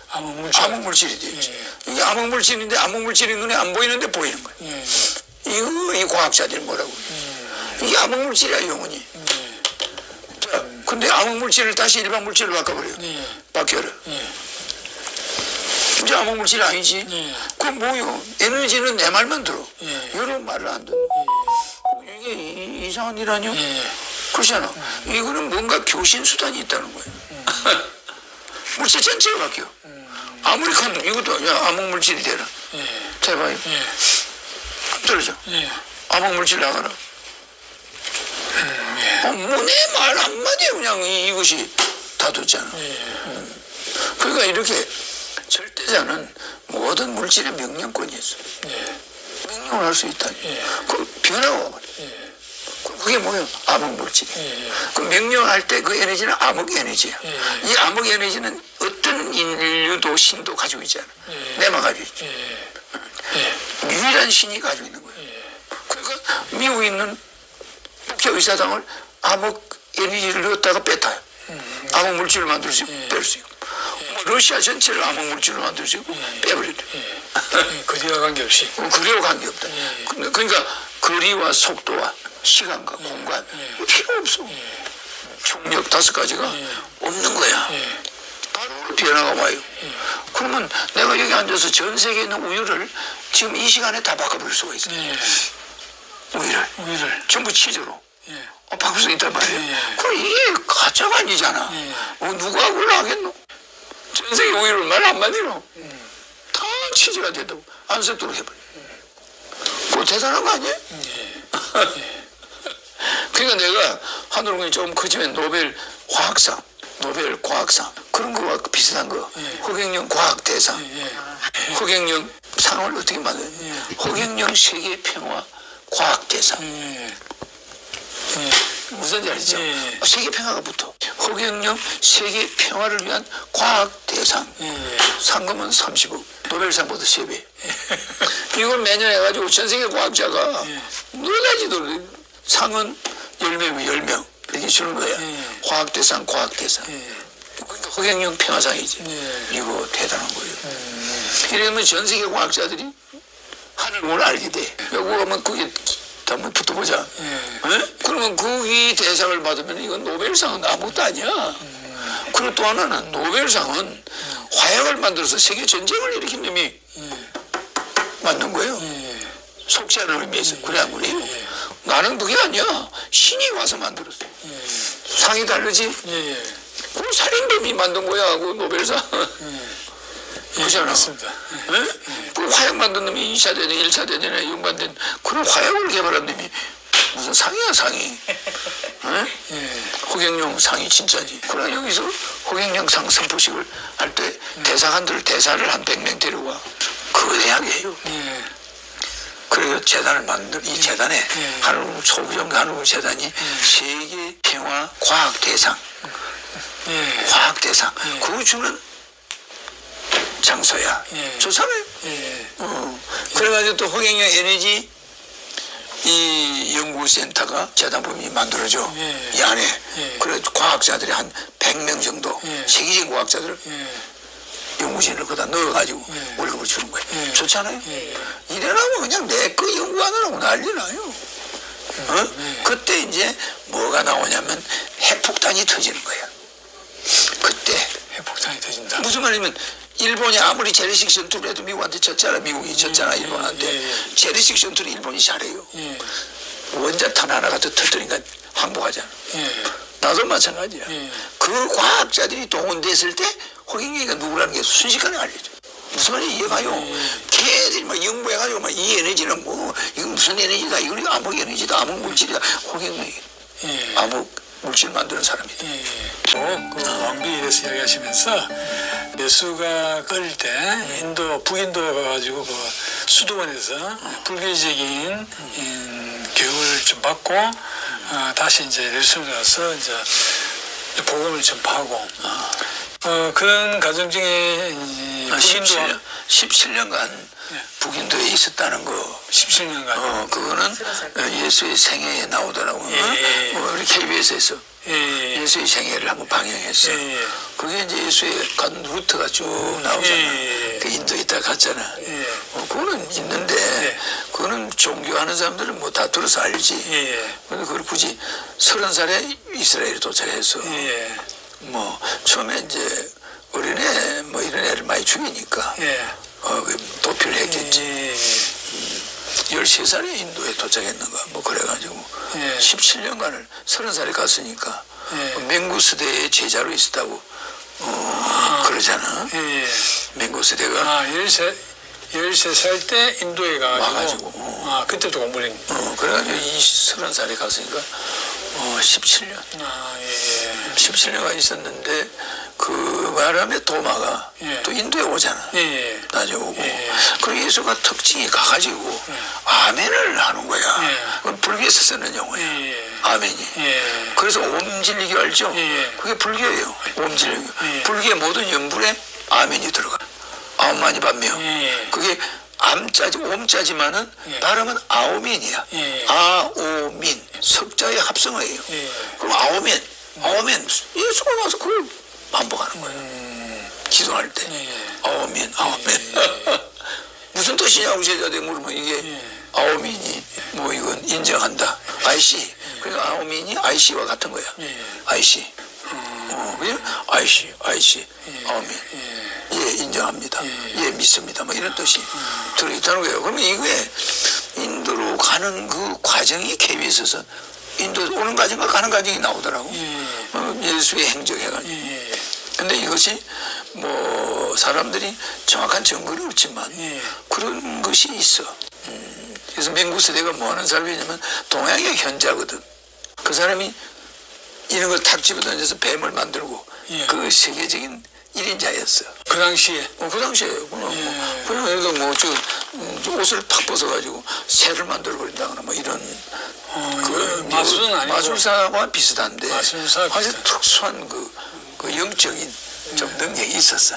Speaker 2: 암흑 물질이 되죠. 이게 암흑 물질인데 암흑 물질이 눈에 안 보이는데 보이는 거예요. 이거 이 과학자들이 뭐라고 그래요? 이게 암흑 물질이야, 영혼이. 자, 근데 암흑 물질을 다시 일반 물질로 바꿔버려요. 바뀌어라. 이제 암흑 물질이 아니지. 그럼 뭐요? 에너지는 내 말만 들어. 여러분 말을 안 듣는. 이게 이상한 일 아니요? 그렇잖아. 이거는 뭔가 교신 수단이 있다는 거예요. 물질 전체가 바뀌어. 아무리 큰 이것도 야 암흑 물질이 되라. 해봐요. 떨어져. 암흑 물질 나가라. 뭐 내 말 한마디에 그냥 이것이 다 됐잖아. 그러니까 이렇게 절대자는 모든 물질의 명령권이 있어. 명령을 할 수 있다니. 그럼 변화가 와버려. 그게 뭐예요? 암흑 물질. 그 명령할 때 그 에너지는 암흑 에너지야. 이 암흑 에너지는 어떤 인류도 신도 가지고 있지 않아. 내만 가지고 있지. 유일한 신이 가지고 있는 거예요. 그러니까 미국에 있는 국제의사당을 암흑 에너지를 넣었다가 뺐다요. 암흑 물질을 만들 수 있고 뺄 수 있고. 뭐 러시아 전체를 암흑 물질로 만들 수 있고 빼버렸대.
Speaker 1: 거리와 관계없이.
Speaker 2: 거리와 관계없다. 그러니까 거리와 속도와 시간과 공간 필요 없어. 총력 5가지가 없는 거야. 바로 변화가 와요. 그러면 내가 여기 앉아서 전 세계에 있는 우유를 지금 이 시간에 다 바꿔버릴 수가 있어. 우유를 전부 치즈로 바꿀 수 있단 말이에요. 그럼 이게 가짜가 아니잖아. 누가 그걸 하겠노? 전 세계 우유를 말 한마디로 다 치즈가 된다고 안 섞도록 해버려. 그거 대단한 거 아니에요? 그러니까 내가 하늘공이 조금 커지면 노벨 화학상, 노벨 과학상 그런 거와 비슷한 거. 허경영 과학대상, 허경영 상을 어떻게 만들어요? 허경영 세계 평화 과학대상. 무슨 말이죠? 세계 평화가 붙어. 허경영 세계 평화를 위한 과학대상. 상금은 30억. 노벨상보다 3배. 이걸 매년 해가지고 전 세계 과학자가 놀라지도 상은 10명이면 10명. 이렇게 주는 거야. 과학대상, 과학대상. 그러니까 허경영 평화상이지. 이거 대단한 거예요. 이러면 전 세계 과학자들이 하늘을 알게 돼. 여기 가면 그게 한번 붙어보자. 그러면 거기 대상을 받으면 이건 노벨상은 아무것도 아니야. 그리고 또 하나는 노벨상은 화약을 만들어서 세계 전쟁을 일으킨 놈이 만든 거예요. 속지 않은 의미에서. 그래 안 그래요? 나는 그게 아니야. 신이 와서 만들었어. 상이 다르지? 그럼 살인범이 만든 거야. 그 노벨상. 그렇잖아.
Speaker 1: 맞습니다.
Speaker 2: 그 화약 만든 놈이 2차 대전, 1차 대전에 연관된 그런 화약을 개발한 놈이 무슨 상이야, 상이. 허경영 상이 진짜지. 그러나 여기서 허경영 상 선포식을 할 때 대사관들 대사를 한 100명 데려와. 그거 대학이에요. 그래서 재단을 만들, 이 재단에 한국 소부정 한국 재단이 세계 평화 과학 대상, 과학 대상, 그거 주는 장소야. 좋잖아요. 그래가지고 또 허경영 에너지 이 연구센터가 재단법인이 만들어져. 이 안에. 그래 과학자들이 한 100명 정도, 세계적인 과학자들을 연구진을 거기다 넣어가지고 월급을 주는 거예요. 좋잖아요. 이래라면 그냥 내 거 연구하느라고 난리 나요. 그때 이제 뭐가 나오냐면 핵폭탄이 터지는 거야. 그때.
Speaker 1: 핵폭탄이 터진다.
Speaker 2: 무슨 말이냐면 일본이 아무리 재래식 전투를 해도 미국한테 졌잖아. 미국이 졌잖아. 일본한테. 재래식 전투를 일본이 잘해요. 원자탄 하나가 더 터뜨리니까 항복하잖아. 나도 마찬가지야.
Speaker 1: 예.
Speaker 2: 그 과학자들이 동원됐을 때 호갱이가 누구라는 게 순식간에 알려져. 무슨 말인지 이해가요? 걔들이 막 연구해가지고 막 이 에너지는 뭐 이건 무슨 에너지다, 이건 암흑 에너지다, 암흑 물질이다. 호갱이 암흑 물질 만드는 사람이다.
Speaker 1: 그 왕비에 대해서 이야기하시면서 예수가 어릴 때 인도 북인도 가가지고 그 수도원에서 불교적인 교육을 좀 받고 다시 이제 예수를 가서 이제 복음을 전파하고 그런 과정 중에 북인도
Speaker 2: 17년간 북인도에 있었다는 거.
Speaker 1: 17년간
Speaker 2: 그거는 예수의 생애에 나오더라고. 우리 KBS에서 예수의 생애를 한번 방영했어. 그게 이제 예수의 간 루트가 쭉 나오잖아. 그 인도에 있다 갔잖아. 그거는 있는데 그거는 종교하는 사람들은 뭐 다 들어서 알지. 근데 그걸 굳이 30살에 이스라엘에 도착해서 뭐 처음에 이제 어린애 뭐 이런 애를 많이 죽이니까 그 도피를 했겠지. 13살에 인도에 도착했는가 뭐 그래가지고 17년간을 30살에 갔으니까 맹구스대의 제자로 있었다고 그러잖아. 맹구스대가
Speaker 1: 13살 때 인도에 가가지고
Speaker 2: 와가지고
Speaker 1: 그때도 공부를 했
Speaker 2: 그래가지고 30살에 갔으니까 17년 17년간 있었는데 그 말하면 도마가 또 인도에 오잖아. 낮에 오고 그리고 예수가 특징이 가가지고 아멘을 하는 거야. 그건 불교에서 쓰는 용어야. 아멘이. 그래서 옴질리기 알죠? 그게 불교예요. 옴질리기. 불교의 모든 연불에 아멘이 들어가. 아홉만이 반명. 그게 암자지 옴자지만은 발음은 아오민이야. 아오민 석자의 합성어예요. 그럼 아오멘 예수가 와서 그걸 반복하는 거예요. 기도할 때 아오멘 무슨 뜻이냐고 제자들이 물으면 이게 아오민이 뭐 이건 인정한다. 아이씨. 그러니까 아오민이 아이씨와 같은 거야. 아이씨. 그냥 아이씨 아오민. 예, 인정합니다. 예, 믿습니다. 뭐 이런 뜻이 들어있다는 거예요. 그러면 이게 인도로 가는 그 과정이 KBS에서 인도 오는 과정과 가는 과정이 나오더라고. 예수의 행적해가지고. 근데 이것이 뭐 사람들이 정확한 증거는 없지만 그런 것이 있어. 그래서 맹구스대가 뭐 하는 사람이냐면 동양의 현자거든. 그 사람이 이런 걸 탁 집어던져서 뱀을 만들고 그 세계적인 1인자였어.
Speaker 1: 그 당시에
Speaker 2: 그 당시에 그냥 예를 들어 뭐저 옷을 탁 벗어가지고 새를 만들어 버린다거나 뭐 이런
Speaker 1: 그 마술은 아니고
Speaker 2: 마술사와 비슷한데
Speaker 1: 마술사
Speaker 2: 아주 특수한 그 영적인 좀 능력이 있었어.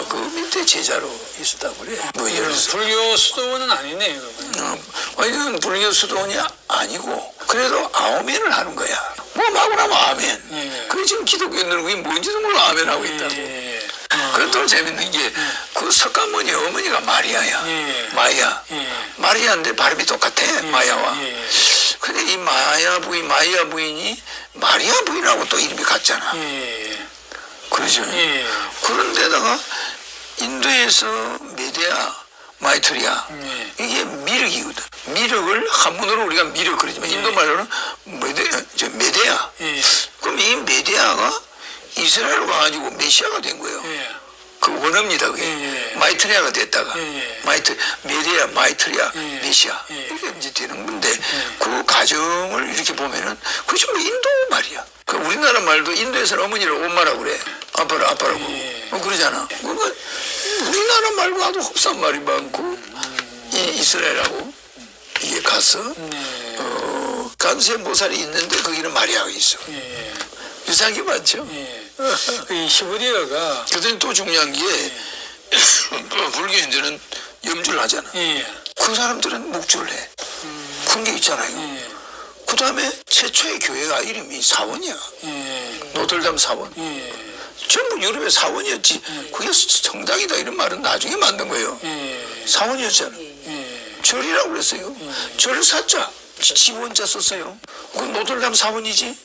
Speaker 2: 그 밑에 제자로 있었다고 그래. 뭐 예를 들어서
Speaker 1: 불교 수도원은 아니네.
Speaker 2: 이건 불교 수도원이 아니고 그래도 아멘을 하는 거야. 뭐 마구 나면 아멘. 그게 지금 기독교인들은 그게 뭔지도 몰라 아멘 하고 있다고. 그것도 재밌는 게 그 석가모니 어머니가 마리아야. 마이야. 마리아인데 발음이 똑같아. 마야와. 근데 이 마이아 부인이 마리아 부인하고 또 이름이 같잖아. 그러죠. 그런데다가 인도에서 메데아, 마이트리아 이게 미륵이거든. 미륵을 한문으로 우리가 미륵 그러지만 인도 말로는 메데아. 그럼 이 메데아가 이스라엘로 가가지고 메시아가 된 거예요. 그 원어입니다. 그게 마이트리아가 됐다가 메데아, 마이트리아, 메시아 이렇게 이제 되는 건데 그 과정을 이렇게 보면은 그게 전부 인도 말이야. 그 우리나라 말도 인도에서는 어머니를 엄마라고 그래. 아빠라고. 그러잖아. 그러니까 우리나라 말고 아주 흡사한 말이 많고 이스라엘하고 이게 가서 간세 모살이 있는데 거기는 마리아가 있어. 유사한 게 많죠.
Speaker 1: 이 히브리어가
Speaker 2: 그다음에 또 중요한 게 불교인들은 염주를 하잖아. 그 사람들은 묵주를 해. 그런 게 있잖아요. 그 다음에 최초의 교회가 이름이 사원이야. 노들담 사원. 전부 유럽의 사원이었지. 그게 성당이다 이런 말은 나중에 만든 거예요. 사원이었잖아. 절이라고 그랬어요. 절 사자. 지원자 썼어요. 그건 노들담 사원이지.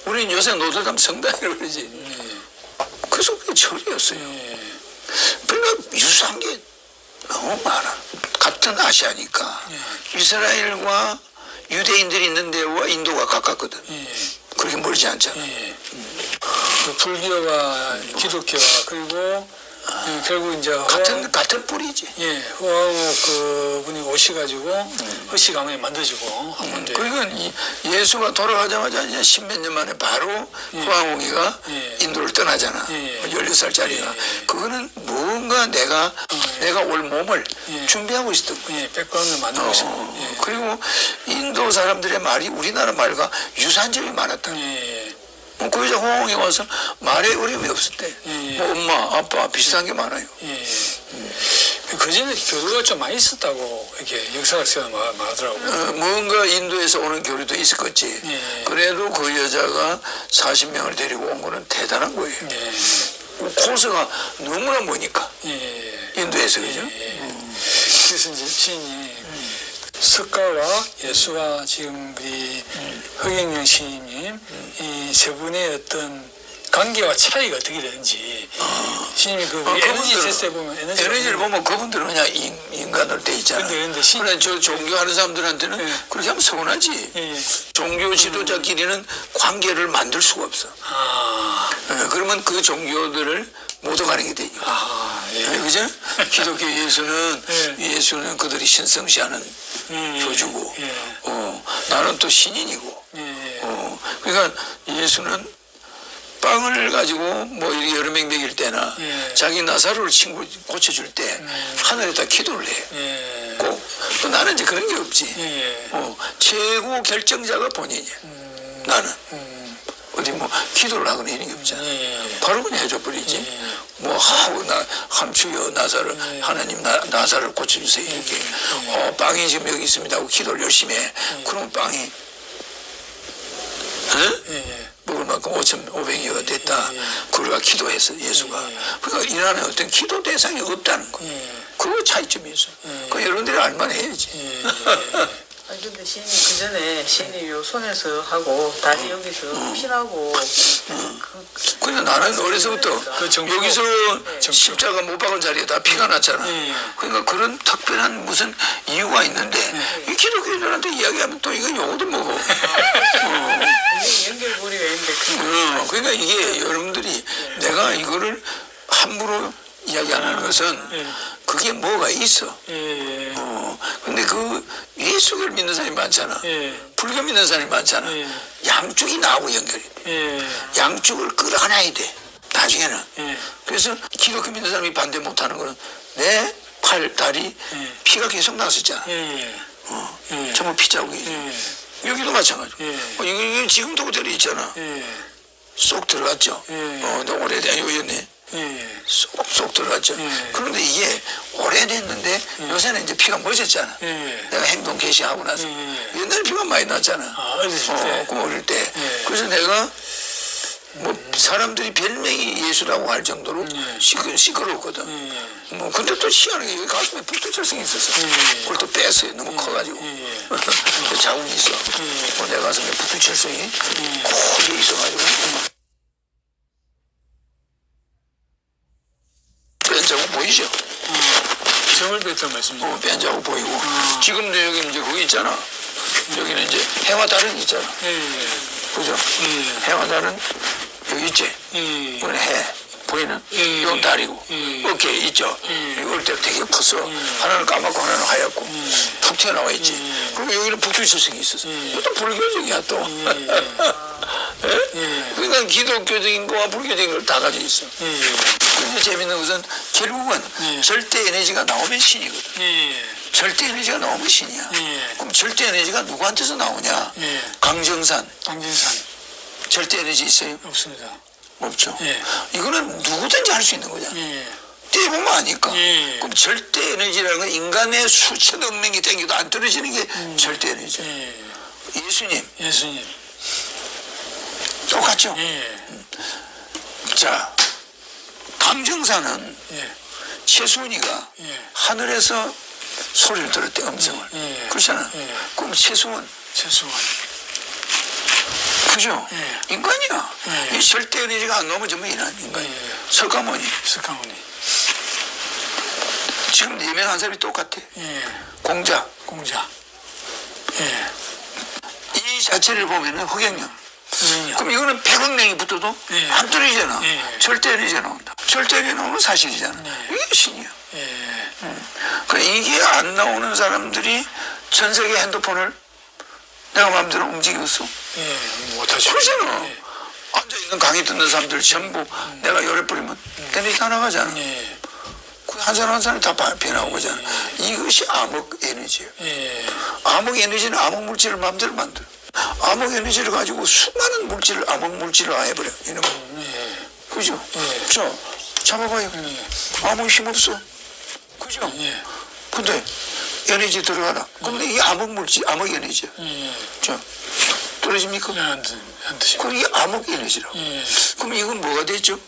Speaker 2: 우리는 요새 노들담 성당이라고 그러지. 그래서 그게 절이었어요. 그러니까 유사한 게 너무 많아. 같은 아시아니까. 이스라엘과 유대인들이 있는 데와 인도가 가깝거든. 그렇게 멀지 않잖아.
Speaker 1: 예. 그 불교와 기독교와 그리고 결국 이제
Speaker 2: 같은 뿌리지.
Speaker 1: 예, 호황욱 그 분이 오셔가지고 허씨 가문이 만들어지고 한건데.
Speaker 2: 그러니까 예수가 돌아가자마자 이제 10몇 년 만에 바로 호황욱이가 인도를 떠나잖아. 16살짜리가. 그거는 뭔가 내가 올 몸을 준비하고 있었던 거야.
Speaker 1: 백그라운드 만들고 있어요.
Speaker 2: 그리고 인도 사람들의 말이 우리나라 말과 유사한 점이 많았다. 그 여자 호황이 와서 말에 어려움이 없었대. 뭐 엄마, 아빠 비슷한 게 많아요.
Speaker 1: 그전에 교류가 좀 많이 있었다고 이렇게 역사학자가 말하더라고요.
Speaker 2: 뭔가 인도에서 오는 교류도 있었겠지. 그래도 그 여자가 40명을 데리고 온 거는 대단한 거예요. 코스가 너무나 머니까. 인도에서, 그죠?
Speaker 1: 그래서 이제 시인이 석가와 예수와 지금 우리 허경영 시인님 이 세 분의 어떤 관계와 차이가 어떻게 되는지 시인이 그 에너지 테스트에 보면
Speaker 2: 에너지를 보면 그분들은 그냥 인간으로 돼 있잖아.
Speaker 1: 근데
Speaker 2: 저 종교하는 사람들한테는 그렇게 하면 서운하지. 종교 지도자끼리는 관계를 만들 수가 없어. 그러면 그 종교들을 못 오가는 게 되니까. 그죠? 기독교 예수는 그들이 신성시하는 교주고, 나는 또 신인이고, 그러니까 예수는 빵을 가지고 뭐 여러 명 먹일 때나 자기 나사로를 친구 고쳐줄 때 하늘에다 기도를 해. 꼭. 또 나는 이제 그런 게 없지. 최고 결정자가 본인이야. 나는. 어디 뭐 기도를 하거나 이런 게 없잖아. 바로 그냥 해줘 버리지. 뭐 하고 함추여 나사를 하나님 나사를 고쳐주세요 이렇게. 빵이 지금 여기 있습니다 하고 기도를 열심히 해. 그러면 빵이 먹을 만큼 5,500여가 됐다. 그러가 기도했어 예수가. 그러니까 이 나라에 어떤 기도 대상이 없다는 거. 그거 차이점이 있어. 그 여러분들이 알만 해야지.
Speaker 3: 아니 근데 시인이 그 전에 시인이 요 손에서 하고 다리 여기서 피나고
Speaker 2: 그래서 나는 어려서부터 여기서 십자가 못 박은 자리에 다 피가 났잖아. 그러니까 그런 특별한 무슨 이유가 있는데 이 기독교인들한테 이야기하면 또 이건 용어도 뭐고.
Speaker 3: 이게 연결고리가 있는데
Speaker 2: 그러니까 이게 여러분들이 내가 이거를 함부로 이야기 안 하는 것은 그게 뭐가 있어. 근데 그 예수를 믿는 사람이 많잖아. 불교 믿는 사람이 많잖아. 양쪽이 나하고 연결이 돼. 양쪽을 끌어안아야 돼. 나중에는. 그래서 기독교 믿는 사람이 반대 못하는 거는 내 팔, 다리 피가 계속 났었잖아. 정말 피자국이. 여기도 마찬가지고. 이게 지금도 그대로 있잖아. 쏙 들어갔죠. 너 오래된 요였네. 쏙 들어갔죠. 그런데 이게 오래됐는데 요새는 이제 피가 멎었잖아. 내가 행동 개시하고 나서. 옛날에 피가 많이 났잖아. 그럼 어릴 때. 그래서 내가 뭐 사람들이 별명이 예수라고 할 정도로 시끄러웠거든. 뭐 근데 또 희한하게 여기 가슴에 북두철성이 있었어. 그걸 또 뺐어요. 너무 커가지고. 자국이 있어. 내 가슴에 북두철성이 크게 있어가지고. 뺀 자국 보이죠?
Speaker 1: 점을 뺐던 말씀이죠.
Speaker 2: 뺀 자국 보이고. 지금도 여기 이제 거기 있잖아. 여기는 이제 해와 달은 있잖아. 그죠? 해와 달은 여기 있지? 이건 해. 보이는? 이건 달이고. 어깨 있죠? 이거 때 되게 컸어. 하나는 까맣고 하나는 하얗고. 툭 튀어나와 있지. 그리고 여기는 북두칠성이 있었어. 이것도 불교적이야 또. 그러니까 기독교적인 거와 불교적인 걸 다 가지고 있어. 근데 재밌는 것은 결국은 절대 에너지가 나오면 신이거든. 절대 에너지가 나오면 신이야. 그럼 절대 에너지가 누구한테서 나오냐? 강정산. 절대 에너지 있어요?
Speaker 1: 없습니다.
Speaker 2: 없죠. 이거는 누구든지 할 수 있는 거잖아. 떼보면 아니까. 그럼 절대 에너지라는 건 인간의 수천억 명이 땡겨도 안 떨어지는 게 절대 에너지야. 예수님. 똑같죠? 자, 강정산은 최수원이가 하늘에서 소리를 들었대, 음성을. 그렇잖아. 그럼 최수원. 그죠? 인간이야. 이 절대 에너지가 안 넘어지면 인간이야. 석가모니. 지금 유명한 사람이 똑같아. 공자. 이 자체를 보면은 허경영. 그럼 이거는 100억냉이 붙어도
Speaker 1: 예.
Speaker 2: 안 떨어지잖아.
Speaker 1: 예.
Speaker 2: 절대 에너지가 나온다. 절대 에너지 나오는 사실이잖아. 이게 신이야. 그러니까 이게 안 나오는 사람들이 전 세계 핸드폰을 내가 마음대로 움직였어.
Speaker 1: 못하죠.
Speaker 2: 그러잖아. 앉아있는 강의 듣는 사람들 전부 내가 열어버리면 에너지 다 나가잖아. 한 사람 한 사람 다 변화오잖아. 이것이 암흑 에너지예요. 암흑 에너지는 암흑 물질을 마음대로 만들어. 암흑 에너지를 가지고 수많은 물질을 암흑 물질을 해버려. 이놈. 그죠? 자, 잡아봐요. 아무 힘 없어. 그죠? 근데 에너지 들어가라. 근데 이게 암흑 물질, 암흑 에너지야. 자, 떨어집니까?
Speaker 1: 안 드시고.
Speaker 2: 그럼 이게 암흑 에너지라고. 그럼 이건 뭐가 됐죠?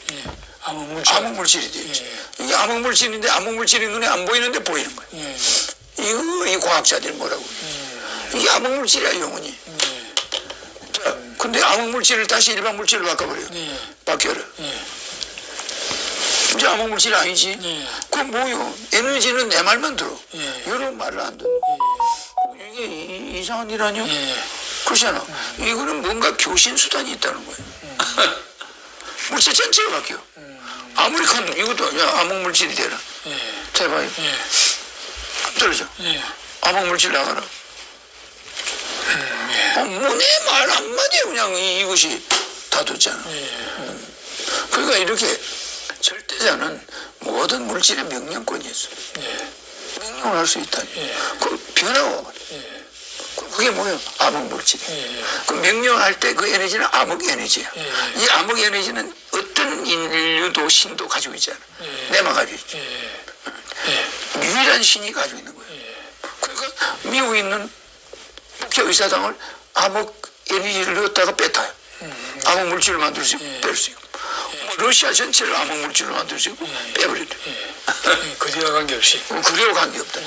Speaker 1: 암흑 물질.
Speaker 2: 암흑 물질이 되죠. 이게 암흑 물질인데 암흑 물질이 눈에 안 보이는데 보이는 거예요. 이거 이 과학자들이 뭐라고? 이게 암흑 물질이야 영원히. 자, 근데 암흑 물질을 다시 일반 물질로 바꿔버려. 바뀌어라. 이제 암흑 물질이 아니지. 그럼 뭐요? 에너지는 내 말만 들어. 여러분 말을 안 듣는. 이게 이상한 일 아니야? 그렇잖아. 이거는 뭔가 교신 수단이 있다는 거예요. 물질 전체가 바뀌어. 아무리 큰 이것도 야 암흑 물질이 되라. 해봐요. 안 떨어져. 암흑 물질 나가라. 뭐 내 말 한마디에 그냥 이것이 다 듣잖아. 그러니까 이렇게 절대자는 모든 물질의 명령권이 있어. 명령을 할 수 있다니. 그럼 변화가 와버려. 그게 뭐예요? 암흑 물질. 그 명령할 때 그 에너지는 암흑 에너지야. 이 암흑 에너지는 어떤 인류도 신도 가지고 있잖아. 내만 가지고 있지. 유일한 신이 가지고 있는 거예요. 그러니까 미국에 있는 국제의사당을 암흑 에너지를 넣었다가 뺐다요. 암흑 물질을 만들 수 있고 뺄 수 있고. 뭐 러시아 전체를 암흑 물질을 만들 수 있고 빼버렸대.
Speaker 1: 거리와 관계없이.
Speaker 2: 거리와 관계없다.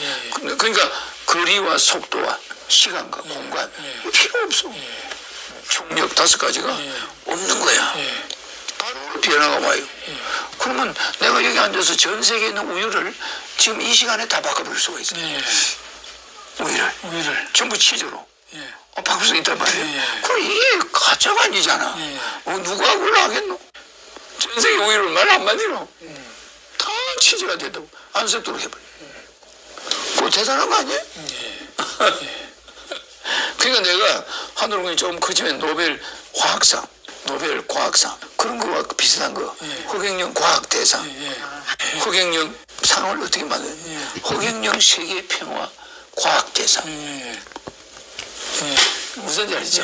Speaker 2: 그러니까 거리와 속도와 시간과 공간 필요 없어. 중력 5가지가 없는 거야. 바로 변화가 와요. 그러면 내가 여기 앉아서 전 세계에 있는 우유를 지금 이 시간에 다 바꿔버릴 수가 있어. 우유를 전부 치즈로 바꿀 수 있단 말이에요. 그럼 이게 가짜가 아니잖아. 누가 그걸 하겠노? 전 세계 우유를 말 한마디로 다 치즈가 된다고 안 섞도록 해버려. 그거 대단한 거 아니에요? 그러니까 내가 하늘공이 조금 커지면 노벨 화학상, 노벨 과학상 그런 거와 비슷한 거. 허경영 과학대상, 허경영 상을 어떻게 만들어? 허경영 세계 평화 과학대상. 무슨 지 알죠?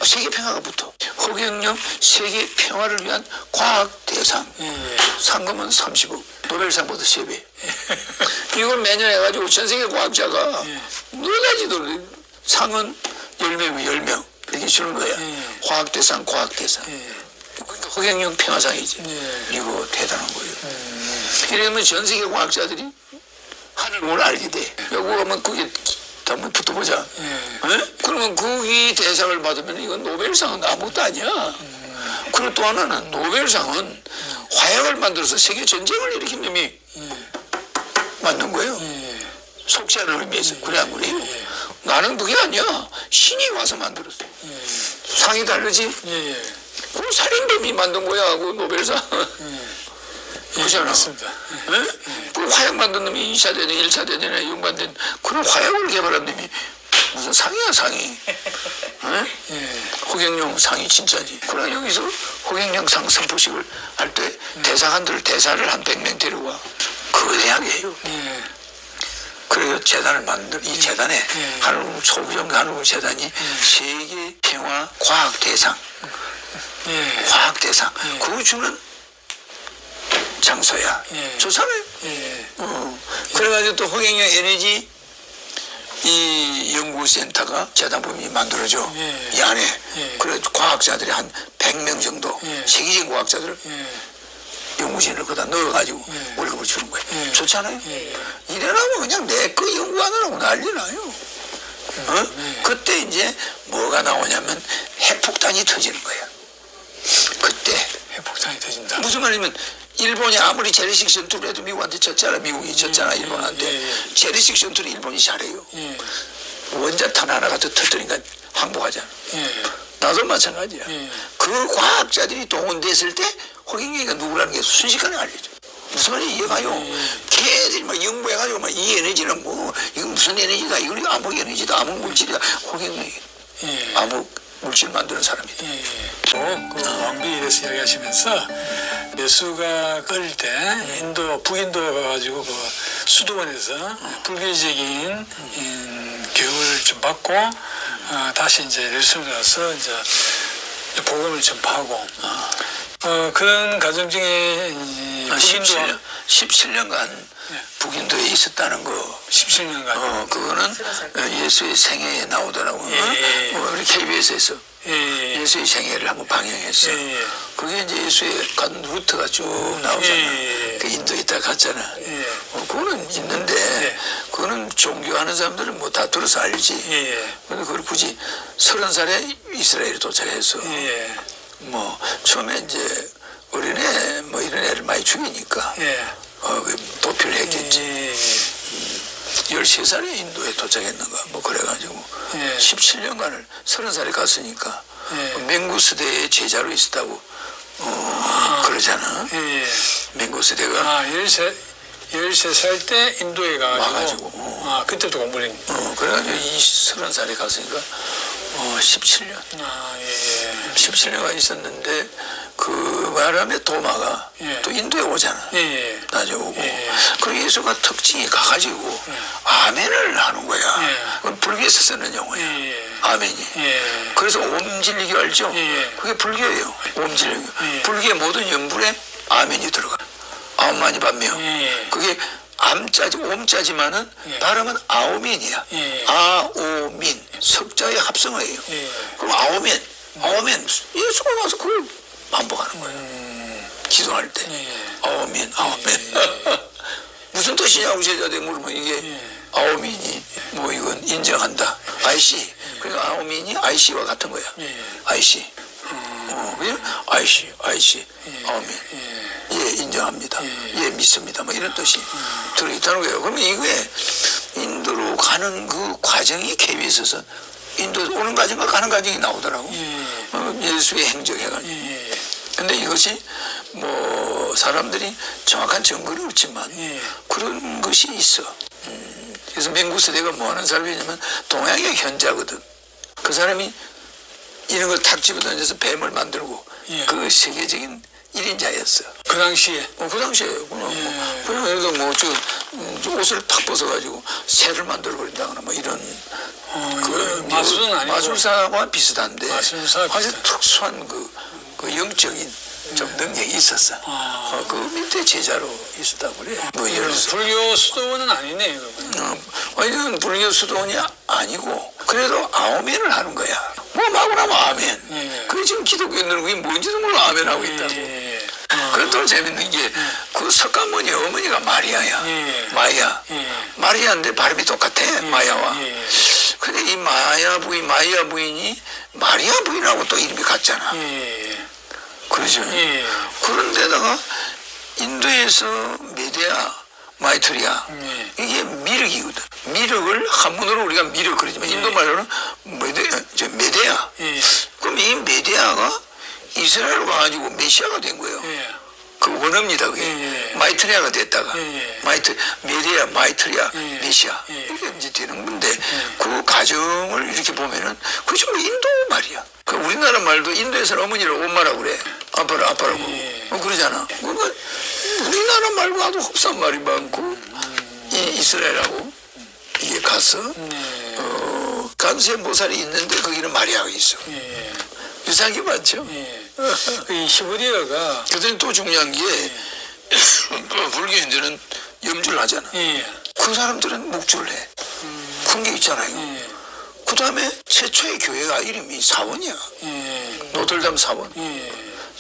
Speaker 2: 세계 평화가 붙어. 허경영 세계 평화를 위한 과학대상. 상금은 30억. 노벨상보다 3배. 이걸 매년 해가지고 전 세계 과학자가 너가지도 상은 10명이면 10명 이렇게 주는 거야. 화학대상, 과학대상. 그러니까 허경영 평화상이지. 이거 대단한 거예요. 이러면 전 세계 과학자들이 하늘공을 알게 돼. 여기 가면 그게 한번 붙어보자. 그러면 거기 대상을 받으면 이건 노벨상은 아무것도 아니야. 그리고 또 하나는 노벨상은 화약을 만들어서 세계 전쟁을 일으킨 놈이 만든 거예요. 속지 않은 의미에서. 그래 안 그래요? 나는 그게 아니야. 신이 와서 만들었어. 상이 다르지? 그럼 살인범이 만든 거야. 그 노벨상. 그렇잖아.
Speaker 1: 맞습니다.
Speaker 2: 그 화약 만든 놈이 2차 대전, 1차 대전에 용반된 그런 화약을 개발한 놈이 무슨 상이야, 상이. 허경영 상이 진짜지. 그러나 여기서 허경영 상 선포식을 할 때 대사관들 대사를 한 100명 데려와. 그거 대학이에요. 그래서 재단을 만들, 이 재단에 한국 소부정 한국 재단이 세계 평화 과학 대상, 과학 대상, 그거 주는 장소야. 좋잖아요. 그래가지고 또 허경영 에너지 이 연구센터가 재단법인이 만들어져. 이 안에. 그래 과학자들이 한 100명 정도, 세계적인 과학자들을 연구진을 거기다 넣어가지고 월급을 주는 거예요. 좋잖아요. 이래라면 그냥 내 거 연구하느라고 난리 나요. 그때 이제 뭐가 나오냐면 핵폭탄이 터지는 거야. 그때
Speaker 1: 핵폭탄이 터진다.
Speaker 2: 무슨 말이냐면 일본이 아무리 재래식 전투를 해도 미국한테 졌잖아. 미국이 졌잖아. 일본한테. 재래식 전투를 일본이 잘해요. 원자탄 하나가 더 터뜨리니까 항복하잖아. 나도 마찬가지야.
Speaker 1: 예.
Speaker 2: 그 과학자들이 동원됐을 때 호갱이가 누구라는 게 순식간에 알려져. 무슨 말인지 이해가요? 걔들이 막 연구해가지고 막 이 에너지는 뭐 이거 무슨 에너지다, 이거 암흑 에너지다, 암흑 물질이다. 호갱이 암흑 물질 만드는 사람이다.
Speaker 1: 그 왕비에 대해서 이야기하시면서 예수가 어릴 때 인도 북인도에 가가지고 그 수도원에서 불교적인 교육을 좀 받고 다시 이제 예루살렘에 가서 이제 복음을 전파하고 그런 과정 중에 북인도
Speaker 2: 17년간 북인도에 있었다는 거.
Speaker 1: 17년간
Speaker 2: 그거는 예수의 생애에 나오더라고. 우리 KBS에서 예수의 생애를 한번 방영했어. 그게 이제 예수의 간 루트가 쭉 나오잖아. 그 인도에 있다 갔잖아. 그거는 있는데 그거는 종교하는 사람들은 뭐 다 들어서 알지. 근데 그걸 굳이 30살에 이스라엘에 도착해서 뭐 처음에 이제 어린애 뭐 이런 애를 많이 죽이니까 그 도피를 했겠지. 13살에 인도에 도착했는가 뭐 그래가지고 17년간을 30살에 갔으니까 맹구스대의 제자로 있었다고 그러잖아. 맹구스대가
Speaker 1: 13살 때 인도에 가가지고 그때도 공부를 했
Speaker 2: 그래가지고 30살에 갔으니까 17년 17년간 있었는데 그 말하면 도마가 또 인도에 오잖아. 나중에 오고 그리고 예수가 특징이 가가지고 아멘을 하는 거야. 그건 불교에서 쓰는 용어야. 아멘이. 그래서 옴진리교 알죠? 그게 불교예요. 옴진리교. 불교의 모든 연불에 아멘이 들어가. 아홉만이 반명. 그게 암자지 옴자지만은 발음은 아오민이야. 아오민 석자의 합성어예요. 그럼 아오멘 예수가 와서 그걸 반복하는 거예요. 기도할 때 아오민 무슨 뜻이냐고 제자들이 물으면 이게 아오민이 뭐 이건 인정한다. 아이씨. 그러니까 아오민이 아이씨와 같은 거야. 아이씨. 그냥 아이씨 아오민. 예, 인정합니다. 예, 믿습니다. 뭐 이런 뜻이 들어있다는 거예요. 그러면 이게 인도로 가는 그 과정이 KBS에서 인도 오는 과정과 가는 과정이 나오더라고. 예수의 행적해가지고. 근데 이것이 뭐 사람들이 정확한 증거는 없지만 그런 것이 있어. 그래서 맹구스대가 뭐 하는 사람이냐면 동양의 현자거든. 그 사람이 이런 걸 탁 집어던져서 뱀을 만들고 그 세계적인 1인자였어.
Speaker 1: 그 당시에?
Speaker 2: 그 당시에. 그냥 예를 들어 저 옷을 탁 벗어가지고 새를 만들어버린다거나 뭐 이런.
Speaker 1: 마술은 아니고.
Speaker 2: 마술사와 비슷한데.
Speaker 1: 마술사
Speaker 2: 아주 특수한 그 영적인 좀 능력이 있었어. 그 밑에 제자로 있었다고 그래. 뭐 예를 들어서.
Speaker 1: 불교 수도원은 아니네,
Speaker 2: 이건 불교 수도원이 아니고 그래도 아멘을 하는 거야. 뭐 마구 나면 아멘. 그게 지금 기독교인들은 그게 뭔지도 몰라 아멘하고 있다고. 그래도 재밌는 게 그 석가모니 어머니가 마리아야. 마이야. 마리아인데 발음이 똑같아. 마야와. 근데 이 마이아 부인이 마리아 부인하고 또 이름이 같잖아. 그러죠. 그런데다가 인도에서 메데아 마이트리아 이게 미륵이거든. 미륵을 한문으로 우리가 미륵 그러지만 인도 말로는 메데아. 그럼 이 메데아가 이스라엘로 가가지고 메시아가 된 거예요. 그 원어입니다. 그게 마이트리아가 됐다가 메데아 마이트리아 메시아 이렇게 이제 되는 건데 그 과정을 이렇게 보면은 그게 전부 인도 말이야. 그 우리나라 말도 인도에서는 어머니를 엄마라고 그래. 아빠라고. 그러잖아. 그러니까 우리나라 말고 아주 흡사한 말이 많고 이스라엘하고 이게 가서 간세 모살이 있는데 거기는 마리아가 있어. 유사한 게 많죠.
Speaker 1: 이 히브리어가
Speaker 2: 그다음에 또 중요한 게 불교인들은 염주를 하잖아. 그 사람들은 묵주를 해. 그런 게 있잖아요. 그 다음에 최초의 교회가 이름이 사원이야. 노들담 사원.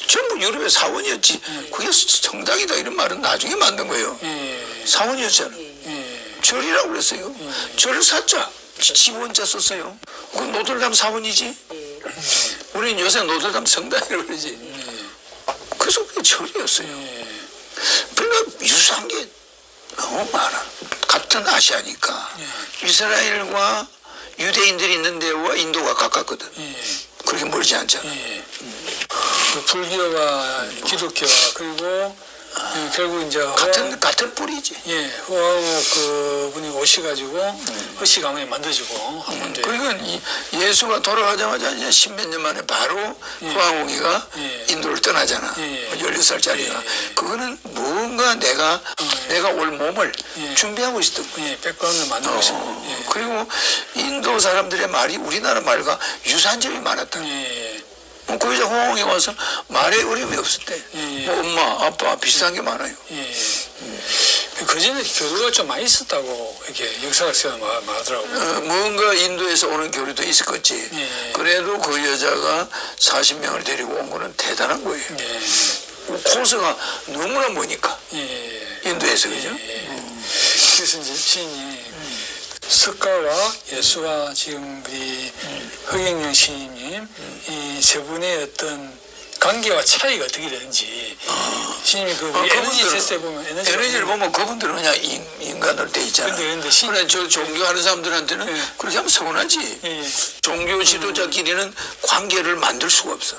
Speaker 2: 전부 유럽의 사원이었지. 그게 성당이다 이런 말은 나중에 만든 거예요. 사원이었잖아. 절이라고 그랬어요. 절 사자. 지원자 썼어요. 그건 노들담 사원이지. 우리는 요새 노들담 성당이라고 그러지. 그래서 그게 절이었어요. 그러니까 유사한 게 너무 많아. 같은 아시아니까. 이스라엘과 유대인들이 있는 데와 인도가 가깝거든. 그 그렇게 멀지 않잖아.
Speaker 1: 그 불교와 기독교와 그리고 결국 이제
Speaker 2: 같은 뿌리지.
Speaker 1: 호황옥 그분이 오셔가지고 허시가문이 만들어지고 한 건데.
Speaker 2: 그러니까 예수가 돌아가자마자 이제 10몇 년 만에 바로 호황옥이가 인도를 떠나잖아. 16살짜리가. 그거는 뭔가 내가 올 몸을 준비하고 있었던 거야.
Speaker 1: 백그라운드를 만들고 있습니다.
Speaker 2: 그리고 인도 사람들의 말이 우리나라 말과 유사한 점이 많았다. 그 여자 호황에 와서 말에 어려움이 없었대. 뭐 엄마, 아빠 비슷한 게 많아요.
Speaker 1: 그 전에 교류가 좀 많이 있었다고 이렇게 역사학자가 말하더라고요.
Speaker 2: 뭔가 인도에서 오는 교류도 있었겠지. 그래도 그 여자가 40명을 데리고 온 거는 대단한 거예요. 코스가 너무나 머니까. 인도에서, 그죠?
Speaker 1: 그래서 이제 시인이 석가와 예수와 지금 우리 허경영 시인님 이 세 분의 어떤 관계와 차이가 어떻게 되는지 시인이 그 에너지 테스트에 보면
Speaker 2: 에너지를 보면 그분들은 그냥 인간으로 돼 있잖아.
Speaker 1: 근데
Speaker 2: 저 종교하는 사람들한테는 그렇게 하면 서운하지. 종교 지도자끼리는 관계를 만들 수가 없어.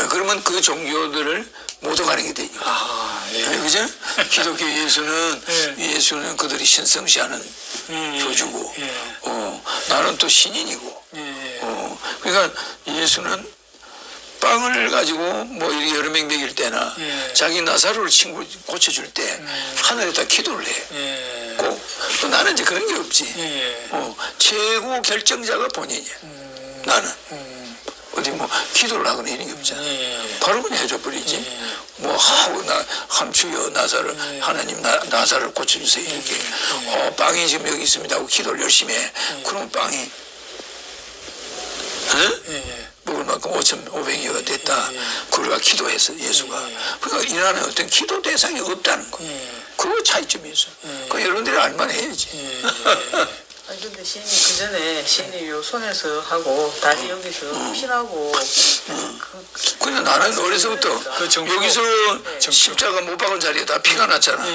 Speaker 2: 그러면 그 종교들을 못 오가는 게 되니까. 그죠? 기독교 예수는 그들이 신성시하는 교주고, 나는 또 신인이고, 그러니까 예수는 빵을 가지고 뭐 여러 명 먹일 때나 자기 나사로를 친구 고쳐줄 때 하늘에다 기도를 해. 꼭. 또 나는 이제 그런 게 없지. 최고 결정자가 본인이야. 나는. 어디 뭐 기도를 하거나 이런 게 없잖아. 바로 그냥 해줘 버리지. 뭐 하고 함추여 나사를 하나님 나사를 고쳐주세요 이렇게. 빵이 지금 여기 있습니다 하고 기도를 열심히 해. 그럼 빵이 먹을 만큼 5,500여가 됐다. 그러가 기도했어 예수가. 그러니까 이 나라에 어떤 기도 대상이 없다는 거. 그거 차이점이 있어. 그 여러분들이 알만 해야지.
Speaker 3: 아니 근데 시인이 그 전에 시인이 요 손에서 하고 다리 여기서 피나고
Speaker 2: 그냥 나는 어려서부터 여기서 십자가 못 박은 자리에 다 피가 났잖아.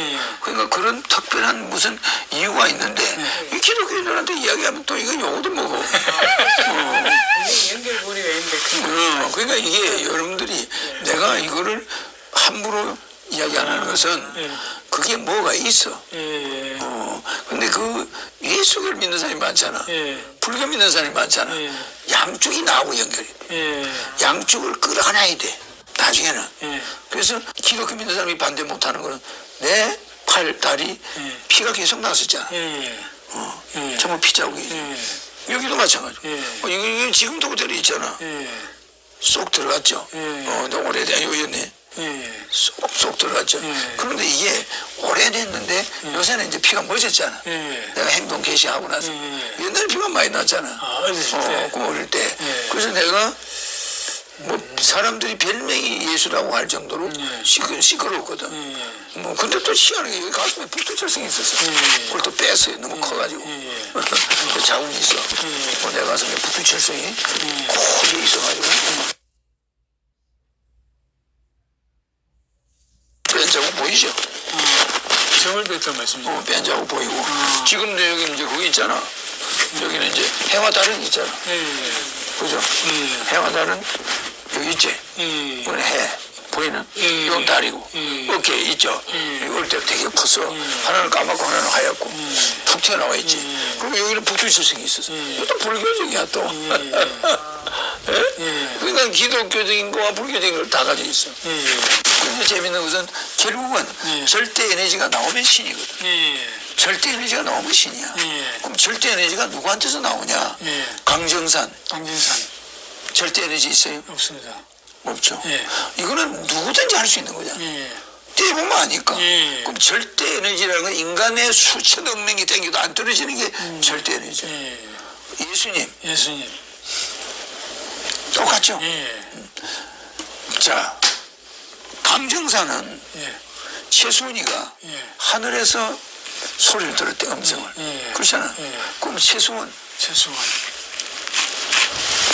Speaker 2: 그러니까 그런 특별한 무슨 이유가 있는데 이 기독교인들한테 이야기하면 또 이건 용어도 뭐고.
Speaker 3: 이게 연결고리가 있는데
Speaker 2: 그러니까 이게 여러분들이 내가 이거를 함부로 이야기 안 하는 것은 그게 뭐가 있어. 근데 그 예수를 믿는 사람이 많잖아. 불교 믿는 사람이 많잖아. 양쪽이 나하고 연결이 돼. 양쪽을 끌어안아야 돼. 나중에는. 그래서 기독교 믿는 사람이 반대 못하는 거는 내 팔, 다리 피가 계속 났었잖아. 정말 피자국이지. 여기도 마찬가지고. 이게 지금도 그대로 있잖아. 쏙 들어갔죠. 오래됐네. 쏙 들어갔죠. 그런데 이게 오래됐는데 요새는 이제 피가 멎었잖아. 내가 행동 개시하고 나서. 옛날에 피가 많이 났잖아. 어릴 때. 그래서 내가 뭐 사람들이 별명이 예수라고 할 정도로 시끄러웠거든. 뭐 근데 또 희한하게 여기 가슴에 북두철성이 있었어. 그걸 또 뺐어요. 너무 커가지고. 그 자국이 있어. 내 가슴에 북두철성이 크게 있어가지고. 뺀 자국 보이죠?
Speaker 1: 점을 뺐던 말씀이죠.
Speaker 2: 뺀 자국 보이고. 지금도 여기 이제 거기 있잖아. 여기는 이제 해와 달은 있잖아. 그죠? 해와 달은 여기 있지? 이건 해. 보이는? 이건 달이고. 어깨 있죠? 어릴 때 되게 컸어. 하나는 까맣고 하나는 하얗고. 툭 튀어나와 있지. 그리고 여기는 북두칠성이 있었어. 이것도 불교적이야 또. 그러니까 기독교적인 거와 불교적인 걸 다 가지고 있어. 근데 재밌는 것은 결국은 절대 에너지가 나오면 신이거든. 절대 에너지가 나오면 신이야. 그럼 절대 에너지가 누구한테서 나오냐? 강정산. 절대 에너지 있어요?
Speaker 1: 없습니다.
Speaker 2: 없죠. 이거는 누구든지 할 수 있는 거잖아. 떼보면 아니까. 그럼 절대 에너지라는 건 인간의 수천억 명이 땡겨도 안 떨어지는 게 절대 에너지야. 예수님. 똑같죠? 자, 강정산은 최수원이가 하늘에서 소리를 들었대, 음성을. 그렇잖아. 그럼 최수원.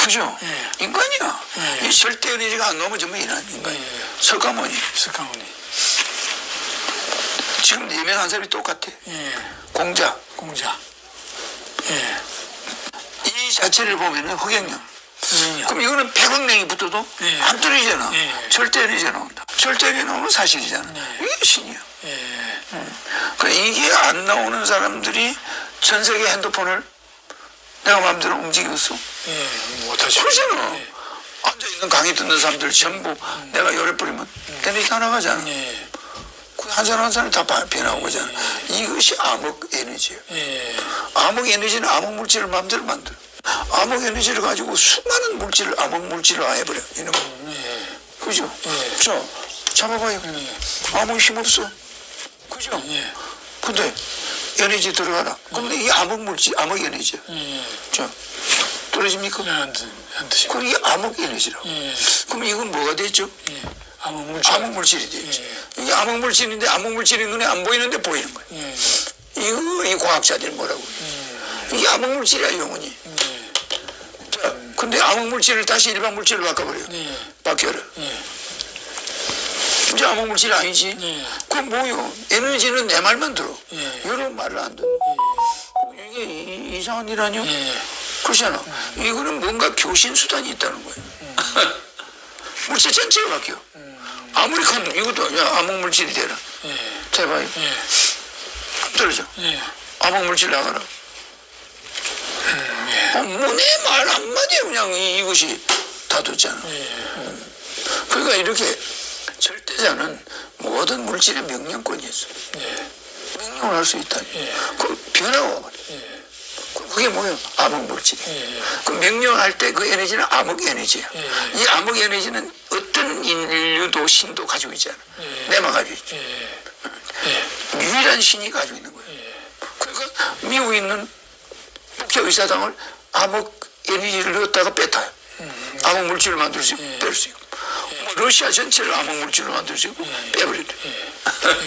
Speaker 2: 그죠? 인간이야. 이 절대 에너지가 안 넘어지면 이런 인간이야. 석가모니. 지금 유명한 사람이 똑같아. 공자. 이 자체를 보면은 허경영. 그럼 이거는 100억 명이 붙어도
Speaker 1: 예.
Speaker 2: 안 떨어지잖아.
Speaker 1: 예.
Speaker 2: 절대 에너지가 나온다. 절대 에너지 나오는 사실이잖아. 이게 신이야. 그래, 이게 안 나오는 사람들이 전 세계 핸드폰을 내가 마음대로 움직였어.
Speaker 1: 못하죠.
Speaker 2: 그러잖아.
Speaker 1: 예.
Speaker 2: 앉아있는 강의 듣는 사람들 전부 내가 열에 뿌리면 에너지 다 나가잖아.
Speaker 1: 예.
Speaker 2: 한 사람 한 사람 다 변하고 그잖아. 이것이 암흑 에너지예요.
Speaker 1: 예.
Speaker 2: 암흑 에너지는 암흑 물질을 마음대로 만들어. 암흑 에너지를 가지고 수많은 물질을 암흑 물질로 해버려. 이놈. 그죠? 자, 잡아봐요. 아무 힘 없어. 그죠? 근데 에너지 들어가라. 근데 이게 암흑 물질, 암흑 에너지야. 자, 떨어집니까?
Speaker 1: 안 드시고.
Speaker 2: 그럼 이게 암흑 에너지라고. 그럼 이건 뭐가 됐죠?
Speaker 1: 암흑 물질.
Speaker 2: 암흑 물질이 되지. 이게 암흑 물질인데 암흑 물질이 눈에 안 보이는데 보이는 거야. 이거 이 과학자들이 뭐라고 그래. 이게 암흑 물질이야, 영혼이. 자, 근데 암흑 물질을 다시 일반 물질로 바꿔버려. 바뀌어라. 이제 암흑 물질이 아니지. 그럼 뭐요? 에너지는 내 말만 들어. 여러분 말을 안 들어. 이게 이상한 일 아니야? 그렇잖아. 이거는 뭔가 교신 수단이 있다는 거예요. 물질 전체가 바뀌어. 아무리 큰 이것도 야 암흑 물질이 되라. 해봐요. 떨어져. 암흑 물질 나가라. 뭐 내 말 한마디에 그냥 이것이 다 됐잖아. 그러니까 이렇게 절대자는 모든 물질의 명령권이 있어. 명령을 할 수 있다. 그럼 변화가 와버려. 그게 뭐예요? 암흑 물질. 그 명령할 때 그 에너지는 암흑 에너지야. 이 암흑 에너지는 어떤 인류도 신도 가지고 있잖아. 내만 가지고 있지. 유일한 신이 가지고 있는 거예요. 그러니까 미국에 있는 국제의사당을 암흑 에너지를 넣었다가 뺐어요. 암흑 물질을 만들 수 있고 뺄 수 있고. 뭐 러시아 전체를 암흑 물질로 만들 수 있고 빼버리래.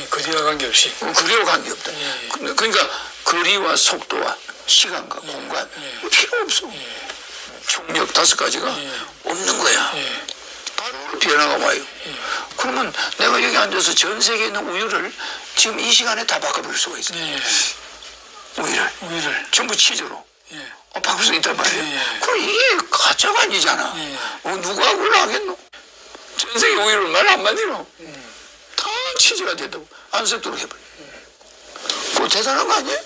Speaker 1: 거리와 관계없이.
Speaker 2: 거리와 관계없다. 그러니까 거리와 속도와 시간과 공간 필요 없어. 중력 5가지가 없는 거야. 바로 변화가 와요. 그러면 내가 여기 앉아서 전 세계에 있는 우유를 지금 이 시간에 다 바꿔버릴 수가 있어. 우유를 전부 치즈로 바꿀 수 있단 말이에요. 그럼 이게 가짜가 아니잖아. 누가 그걸 하겠노? 전 세계 우유를 말 한마디로 다 치즈가 된다고 안 섞도록 해버려. 그거 대단한 거 아니에요?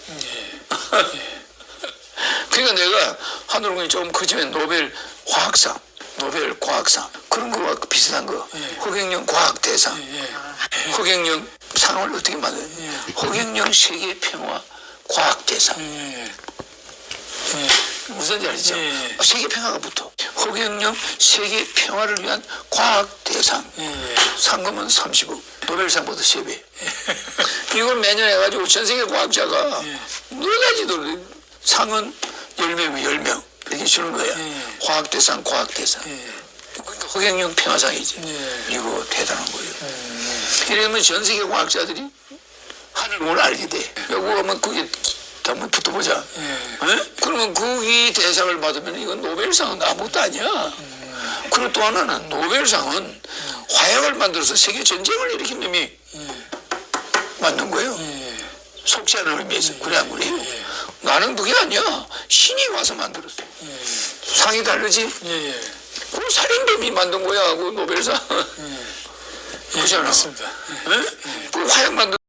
Speaker 2: 그러니까 내가 하늘공이 조금 커지면 노벨 화학상, 노벨 과학상 그런 거와 비슷한 거. 허경영 과학대상, 허경영 상을 어떻게 만들어요? 허경영 세계 평화 과학대상. 무슨 지 알죠? 세계 평화가 붙어. 허경영 세계 평화를 위한 과학대상. 상금은 30억. 노벨상보다 3배. 이걸 매년 해가지고 전 세계 과학자가 여러 가지도 상은 10명이면 10명 이렇게 주는 거야. 과학대상, 과학대상. 그러니까 허경영 평화상이지. 이거 대단한 거예요. 이러면 전 세계 과학자들이 하늘공을 알게 돼. 여기 가면 그게 한번 붙어보자. 그러면 거기 대상을 받으면 이건 노벨상은 아무것도 아니야. 그리고 또 하나는 노벨상은 화약을 만들어서 세계 전쟁을 일으킨 놈이 만든 거예요. 속지 않은 의미에서. 그래 안 그래요? 나는 그게 아니야. 신이 와서 만들었어. 상이 다르지? 그럼 살인범이 만든 거야. 그 노벨상. 그렇잖아.
Speaker 1: 맞습니다.
Speaker 2: 그 화약 만든